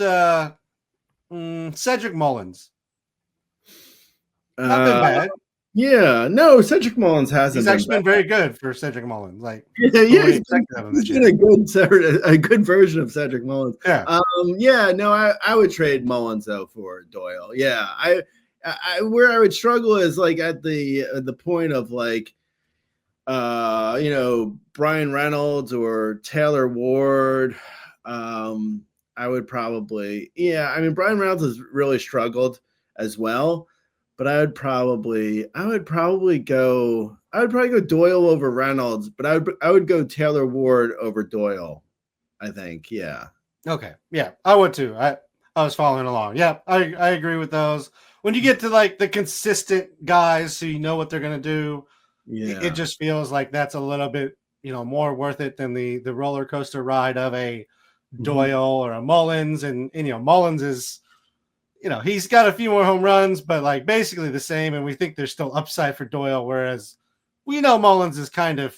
Cedric Mullins? Not been bad. Yeah, no, Cedric Mullins hasn't. He's actually been very good for Cedric Mullins. Like, he's been a good version of Cedric Mullins. Yeah. No, I would trade Mullins though for Doyle. Yeah, I where I would struggle is like at the point of like, Brian Reynolds or Taylor Ward. I would probably, I mean, Brian Reynolds has really struggled as well, but I would probably go Doyle over Reynolds, but I would go Taylor Ward over Doyle, I think. Yeah. Okay. Yeah, I would too. I was following along. Yeah, I agree with those. When you get to like the consistent guys who you know what they're going to do, it just feels like that's a little bit, more worth it than the roller coaster ride of a Doyle or a Mullins. And Mullins is, he's got a few more home runs, but like basically the same. And we think there's still upside for Doyle. Whereas we know Mullins is kind of,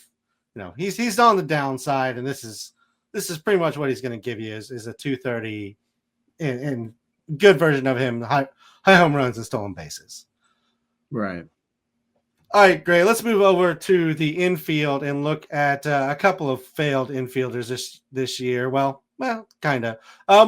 he's on the downside. And this is pretty much what he's going to give you is a 230 and good version of him, high home runs and stolen bases. Right. All right, great. Let's move over to the infield and look at a couple of failed infielders this year. Well, kind of.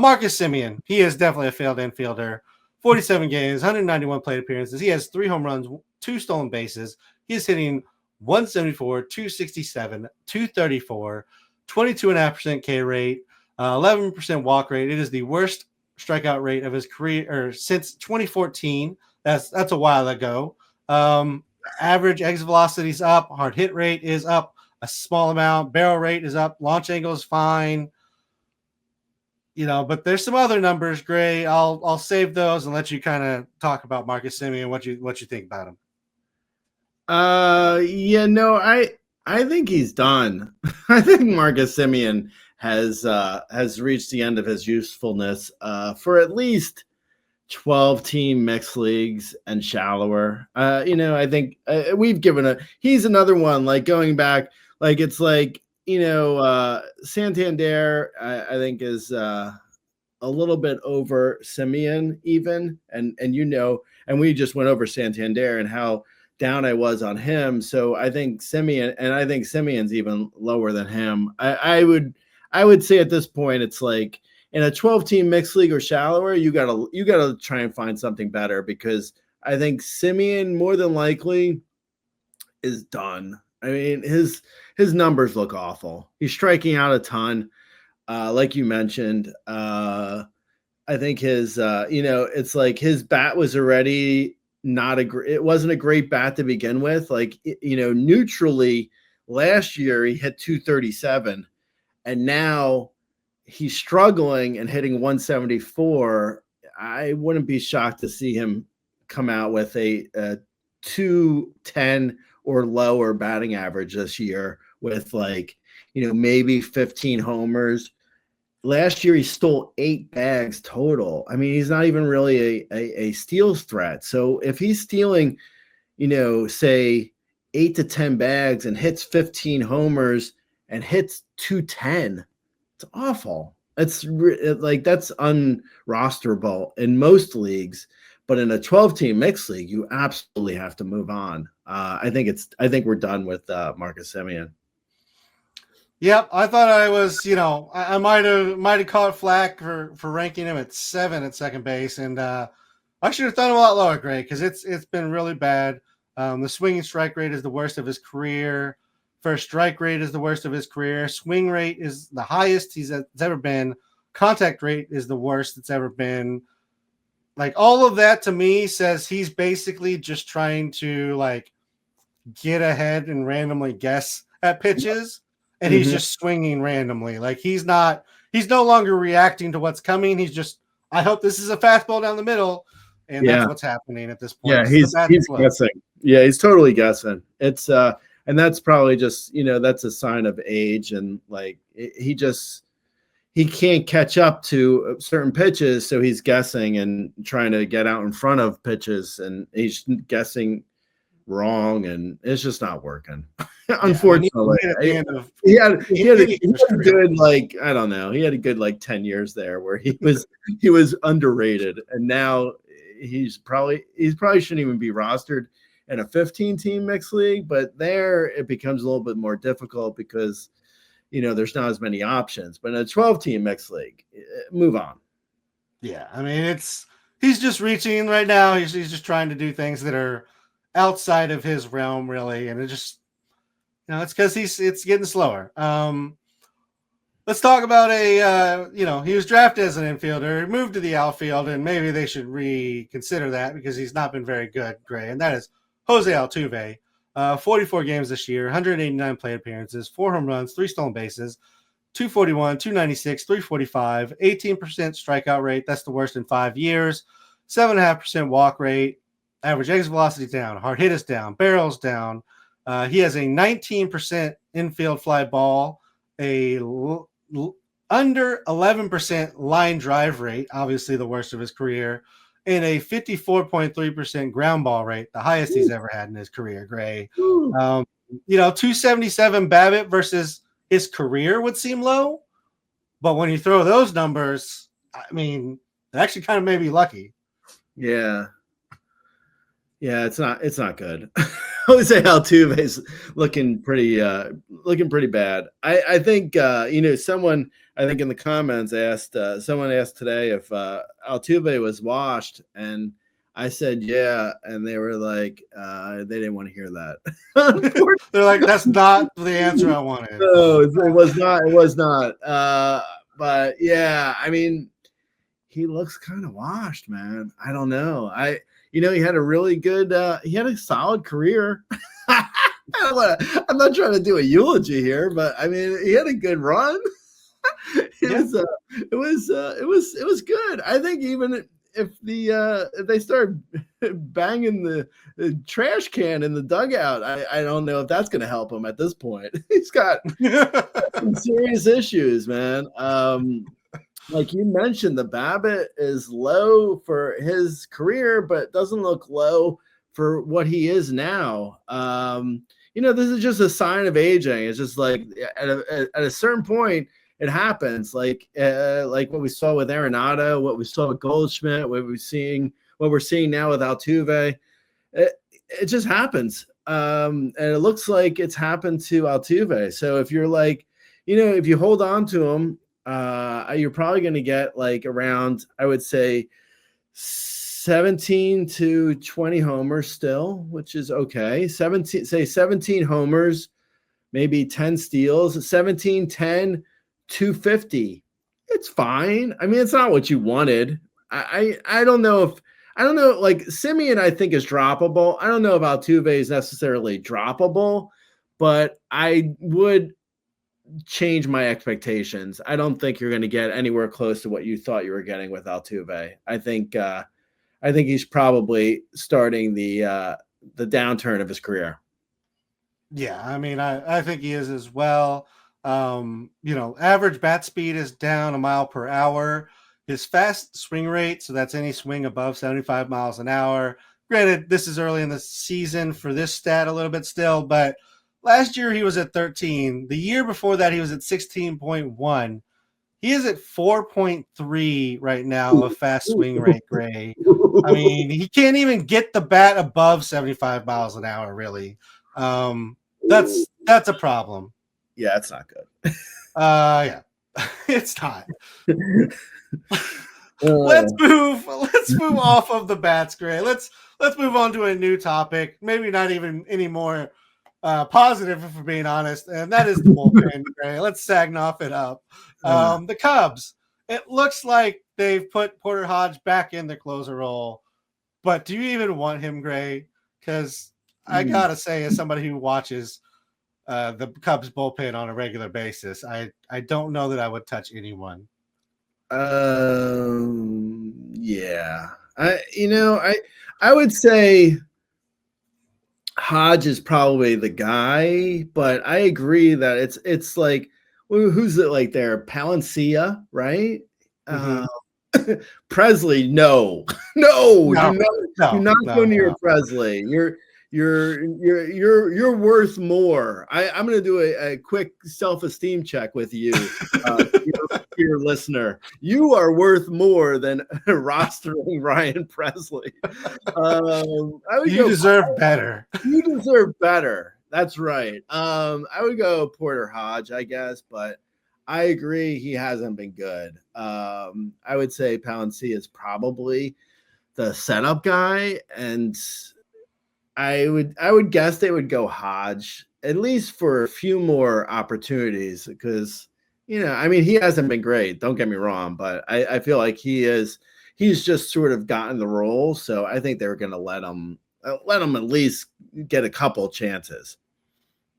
Marcus Semien, he is definitely a failed infielder. 47 games, 191 plate appearances. He has 3 home runs, 2 stolen bases. He is hitting 174, 267, 234, 22.5% K rate, 11% walk rate. It is the worst strikeout rate of his career or since 2014. That's a while ago. Average exit velocity is up. Hard hit rate is up a small amount. Barrel rate is up. Launch angle is fine. But there's some other numbers, Gray. I'll save those and let you kind of talk about Marcus Semien, what you think about him. I think he's done. I think Marcus Semien has reached the end of his usefulness for at least 12-team mixed leagues and shallower. I think we've given he's another one, like going back, like it's like, Santander, I think is a little bit over Semien even. And we just went over Santander and how down I was on him. So I think Semien's even lower than him. I would say at this point, it's like, in a 12-team mixed league or shallower, you gotta try and find something better, because I think Semien more than likely is done. I mean, his numbers look awful. He's striking out a ton, like you mentioned. I think his, it's like his bat was already it wasn't a great bat to begin with. Like, neutrally last year he hit 237, and now he's struggling and hitting 174. I wouldn't be shocked to see him come out with a 210 or lower batting average this year with maybe 15 homers. Last year he stole 8 bags total. I mean, he's not even really a steals threat. So if he's stealing, say 8 to 10 bags and hits 15 homers and hits 210, it's awful. It's that's unrosterable in most leagues, but in a 12-team mixed league, you absolutely have to move on. I think we're done with Marcus Semien. Yep, I thought I was, I might have caught flack for ranking him at 7 at second base, and I should have thought him a lot lower, Greg, because it's been really bad. The swinging strike rate is the worst of his career. First strike rate is the worst of his career. Swing rate is the highest it's ever been. Contact rate is the worst it's ever been. like all of that to me says he's basically just trying to like get ahead and randomly guess at pitches, and he's just swinging randomly. Like he's no longer reacting to what's coming. He's just, I hope this is a fastball down the middle, and that's what's happening at this point. Yeah, he's guessing. Yeah, he's totally guessing. It's and that's probably just, that's a sign of age, and like he can't catch up to certain pitches, so he's guessing and trying to get out in front of pitches, and he's guessing wrong, and it's just not working. Unfortunately, he had a good, like, I don't know, he had a good like 10 years there where he was underrated, and now he probably shouldn't even be rostered in a 15-team mixed league, but there it becomes a little bit more difficult because there's not as many options. But in a 12-team mixed league, move on. Yeah, I mean, he's just reaching right now. He's just trying to do things that are outside of his realm, really, and it just, it's because it's getting slower. Let's talk about he was drafted as an infielder, moved to the outfield, and maybe they should reconsider that because he's not been very good, Gray, and that is Jose Altuve. 44 games this year, 189 plate appearances, 4 home runs, 3 stolen bases, 241, 296, 345, 18% strikeout rate. That's the worst in 5 years. 7.5% walk rate. Average exit velocity down. Hard hit is down. Barrels down. He has a 19% infield fly ball, under 11% line drive rate, obviously the worst of his career, and a 54.3% ground ball rate, the highest he's ever had in his career, Gray. 277 BABIP versus his career would seem low, but when you throw those numbers, I mean, it actually kind of made me lucky. Yeah, it's not good. Jose Altuve's looking pretty bad. I think someone, I think in the comments someone asked today if Altuve was washed, and I said yeah, and they were like they didn't want to hear that. They're like, that's not the answer I wanted. No, it was not. But yeah, I mean, he looks kind of washed, man. I don't know. He had a really good, he had a solid career. I'm not trying to do a eulogy here, but I mean, he had a good run. It was good. I think even if they start banging the trash can in the dugout, I don't know if that's going to help him at this point. He's got some serious issues, man. Like you mentioned, the BABIP is low for his career, but doesn't look low for what he is now. This is just a sign of aging. It's just like at a certain point, it happens. Like what we saw with Arenado, what we saw with Goldschmidt, what we're seeing now with Altuve. It just happens, and it looks like it's happened to Altuve. So if you're like, if you hold on to him, you're probably going to get like around, I would say, 17 to 20 homers still, which is okay. 17 homers, maybe 10 steals, 17, 10, 250. It's fine. I mean, it's not what you wanted. I don't know. Like Simeon, I think is droppable. I don't know if Altuve is necessarily droppable, but I would change my expectations. I don't think you're going to get anywhere close to what you thought you were getting with Altuve. I think he's probably starting the downturn of his career. Yeah, I mean, I think he is as well. Average bat speed is down 1 mile per hour. His fast swing rate, so that's any swing above 75 miles an hour. Granted, this is early in the season for this stat a little bit still, but last year he was at 13. The year before that he was at 16.1. He is at 4.3 right now of fast swing rate, Gray. I mean, he can't even get the bat above 75 miles an hour, really. That's a problem. Yeah, it's not good. Yeah, it's not. Let's move off of the bats, Gray. Let's move on to a new topic. Maybe not even any more positive, if we're being honest, and that is the bullpen, Gray. Let's SAGNOF it up. The Cubs. It looks like they've put Porter Hodge back in the closer role. But do you even want him, Gray? Because I gotta say, as somebody who watches the Cubs bullpen on a regular basis, I don't know that I would touch anyone. Yeah. I would say Hodge is probably the guy, but I agree that it's like, who's it like there? Palencia, right? Presley, no, do not go near Presley. You're worth more. I'm going to do a quick self-esteem check with you, your listener. You are worth more than rostering Ryan Presley. You deserve better. You deserve better. That's right. I would go Porter Hodge, I guess, but I agree he hasn't been good. I would say Palencia is probably the setup guy, and I would guess they would go Hodge at least for a few more opportunities because he hasn't been great. Don't get me wrong, but I feel like he's just sort of gotten the role, so I think they're going to let him at least get a couple chances.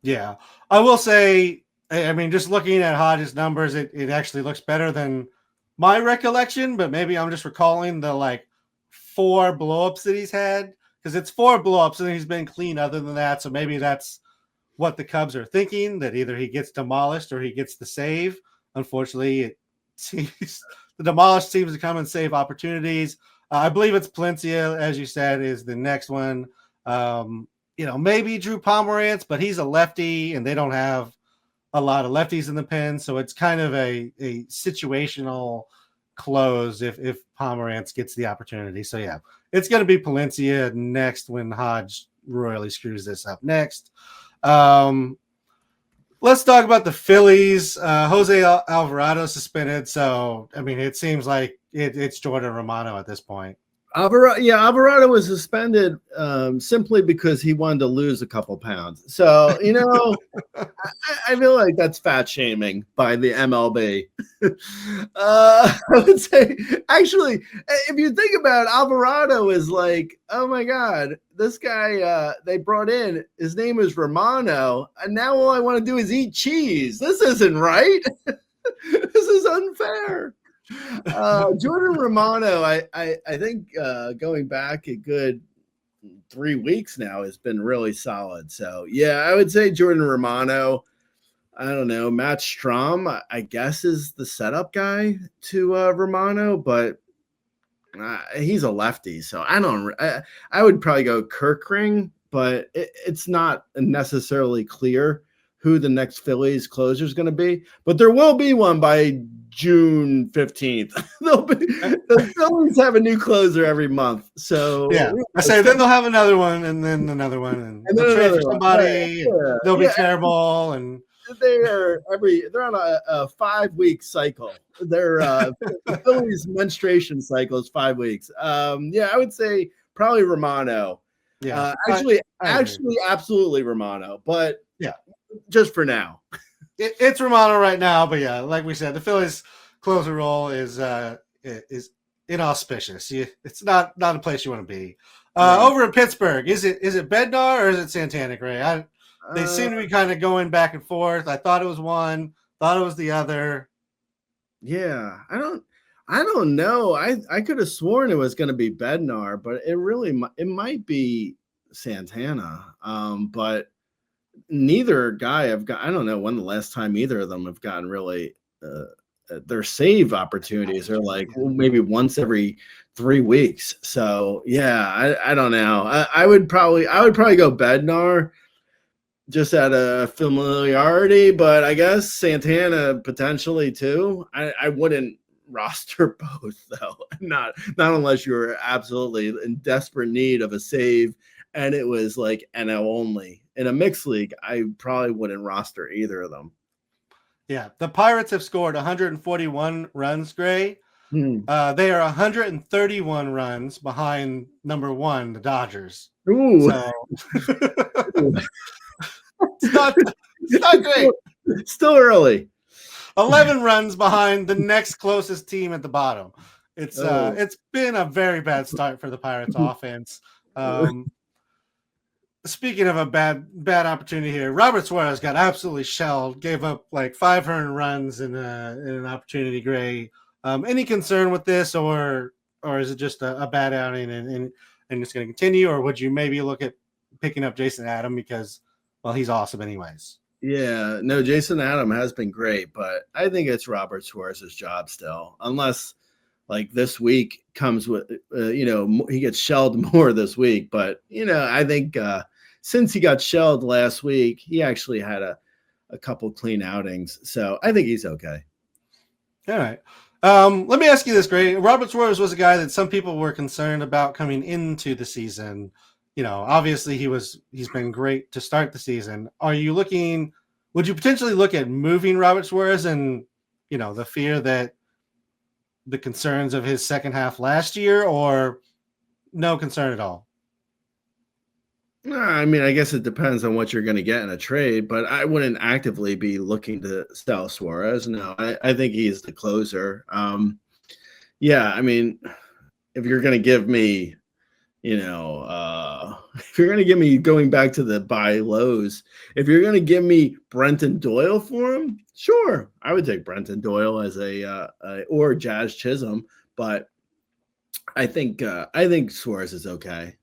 Yeah, I will say. I mean, just looking at Hodge's numbers, it actually looks better than my recollection, but maybe I'm just recalling the 4 blowups that he's had, because it's 4 blowups and he's been clean other than that. So maybe that's what the Cubs are thinking, that either he gets demolished or he gets the save. Unfortunately, it seems the demolished seems to come and save opportunities. I believe it's Palencia, as you said, is the next one. Maybe Drew Pomerantz, but he's a lefty and they don't have a lot of lefties in the pen, so it's kind of a situational close if Pomerantz gets the opportunity. So yeah, it's going to be Palencia next when Hodge royally screws this up next. Let's talk about the Phillies. Jose Alvarado suspended, so I mean it seems like it's Jordan Romano at this point. Alvarado was suspended simply because he wanted to lose a couple pounds. So, I feel like that's fat shaming by the MLB. I would say, actually, if you think about it, Alvarado is like, oh my God, this guy they brought in, his name is Romano, and now all I want to do is eat cheese. This isn't right. This is unfair. Jordan Romano, I think going back a good 3 weeks now has been really solid. So yeah, I would say Jordan Romano. I don't know, Matt Strom, I guess, is the setup guy to Romano, but he's a lefty, so I would probably go Kirkring, but it's not necessarily clear who the next Phillies closer is going to be, but there will be one by June 15th. The Phillies have a new closer every month. So yeah, I say then they'll have another one and then another one and they'll trade for somebody. Right. They'll be terrible. And they're on a 5-week cycle. The Phillies menstruation cycle is 5 weeks. I would say probably Romano. Yeah, actually, absolutely Romano, but yeah, just for now. It's Romano right now, but yeah, like we said, the Phillies closer role is inauspicious. It's not a place you want to be. Over in Pittsburgh, is it Bednar or is it Santana, Gray? They seem to be kind of going back and forth. I thought it was one, thought it was the other. Yeah, I don't know. I could have sworn it was going to be Bednar, but it might be Santana. But neither guy I don't know when the last time either of them have gotten really their save opportunities are like maybe once every 3 weeks. So yeah, I don't know. I would probably go Bednar just out of familiarity, but I guess Santana potentially too. I wouldn't roster both though. Not unless you were absolutely in desperate need of a save and it was like NL only. In a mixed league, I probably wouldn't roster either of them. Yeah, the Pirates have scored 141 runs, Gray. They are 131 runs behind number 1, the Dodgers. Ooh. So it's not great. Still early. 11 runs behind the next closest team at the bottom. It's been a very bad start for the Pirates offense. Speaking of a bad opportunity here, Robert Suarez got absolutely shelled, gave up like 500 runs in an opportunity gray. Any concern with this, or is it just a bad outing and it's going to continue, or would you maybe look at picking up Jason Adam because, well, he's awesome anyways? Yeah, no, Jason Adam has been great, but I think it's Robert Suarez's job still, unless like this week comes with, he gets shelled more this week. But, I think since he got shelled last week, he actually had a couple clean outings. So I think he's okay. All right. Let me ask you this, Gray. Robert Suarez was a guy that some people were concerned about coming into the season. Obviously he's been great to start the season. Would you potentially look at moving Robert Suarez and, the fear that the concerns of his second half last year, or no concern at all? I mean, I guess it depends on what you're going to get in a trade, but I wouldn't actively be looking to sell Suarez. No, I think he's the closer. Yeah, I mean, if you're going to give me, if you're going to give me going back to the buy lows, if you're going to give me Brenton Doyle for him, sure, I would take Brenton Doyle as or Jazz Chisholm, but I think Suarez is okay.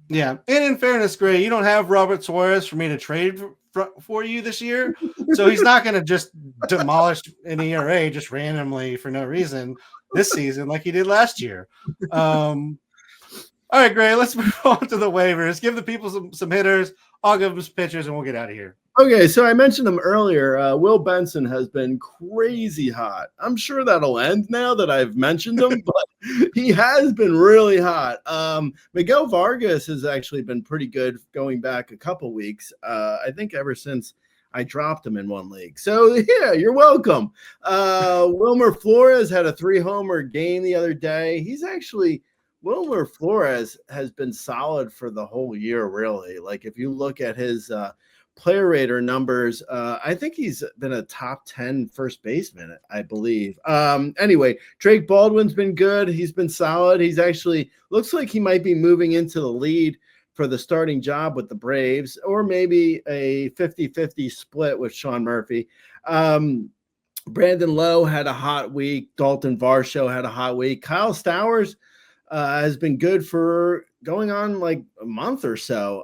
Yeah, and in fairness, Gray, you don't have Robert Suarez for me to trade for you this year, so he's not going to just demolish an ERA just randomly for no reason this season like he did last year. All right, Gray, let's move on to the waivers. Give the people some hitters. I'll give them some pitchers, and we'll get out of here. Okay, so I mentioned him earlier. Will Benson has been crazy hot. I'm sure that'll end now that I've mentioned him, but he has been really hot. Miguel Vargas has actually been pretty good going back a couple weeks. I think ever since I dropped him in one league. So, yeah, you're welcome. Wilmer Flores had a 3-homer game the other day. Wilmer Flores has been solid for the whole year, really. Like, if you look at his player rater numbers, I think he's been a top 10 first baseman, I believe. Anyway, Drake Baldwin's been good. He's been solid. He's actually looks like he might be moving into the lead for the starting job with the Braves, or maybe a 50-50 split with Sean Murphy. Brandon Lowe had a hot week. Dalton Varsho had a hot week. Kyle Stowers has been good for going on like a month or so.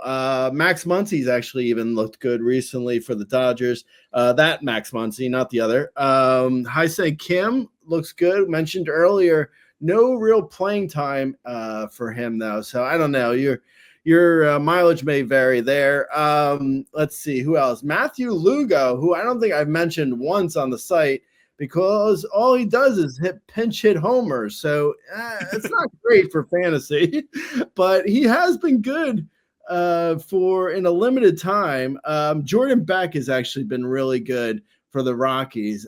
Max Muncy's actually even looked good recently for the Dodgers. That Max Muncy, not the other. Hyosung Kim looks good. Mentioned earlier, no real playing time for him though. So I don't know. Your mileage may vary there. Let's see who else. Matthew Lugo, who I don't think I've mentioned once on the site, because all he does is pinch hit homers. So it's not great for fantasy, but he has been good for in a limited time. Jordan Beck has actually been really good for the Rockies.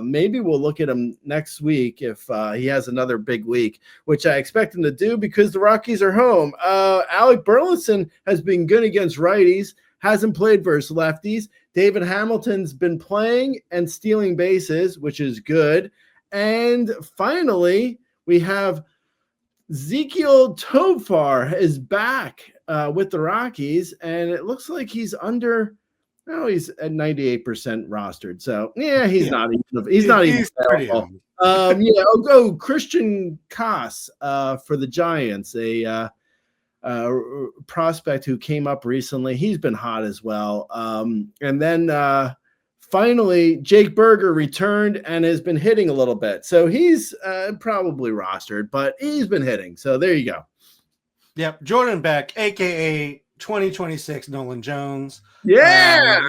Maybe we'll look at him next week if he has another big week, which I expect him to do because the Rockies are home. Alec Burleson has been good against righties, hasn't played versus lefties. David Hamilton's been playing and stealing bases, which is good. And finally, we have Ezekiel Tovar is back with the Rockies, and it looks like he's at 98% rostered. So yeah, he's not even pretty young. Christian Koss for the Giants, a prospect who came up recently. He's been hot as well. And then finally, Jake Berger returned and has been hitting a little bit. So he's probably rostered, but he's been hitting. So there you go. Yep. Jordan Beck, a.k.a. 2026 Nolan Jones. Yeah.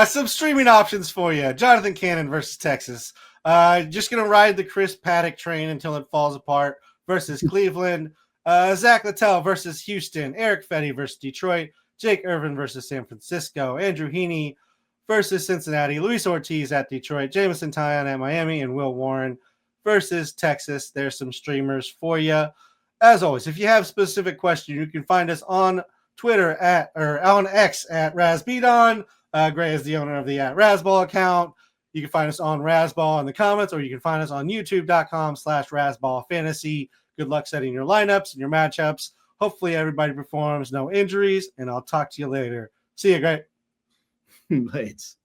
Some streaming options for you. Jonathan Cannon versus Texas. Just going to ride the Chris Paddock train until it falls apart versus Cleveland. Zach Littell versus Houston. Eric Fetty versus Detroit. Jake Irvin versus San Francisco. Andrew Heaney versus Cincinnati. Luis Ortiz at Detroit. Jameson Taillon at Miami. And Will Warren versus Texas. There's some streamers for you. As always, if you have specific questions, you can find us on Twitter on X at Razzball. Gray is the owner of the @Razzball account. You can find us on Razzball in the comments, or you can find us on youtube.com/Razzball Fantasy. Good luck setting your lineups and your matchups. Hopefully everybody performs, no injuries, and I'll talk to you later. See you, great. Lights.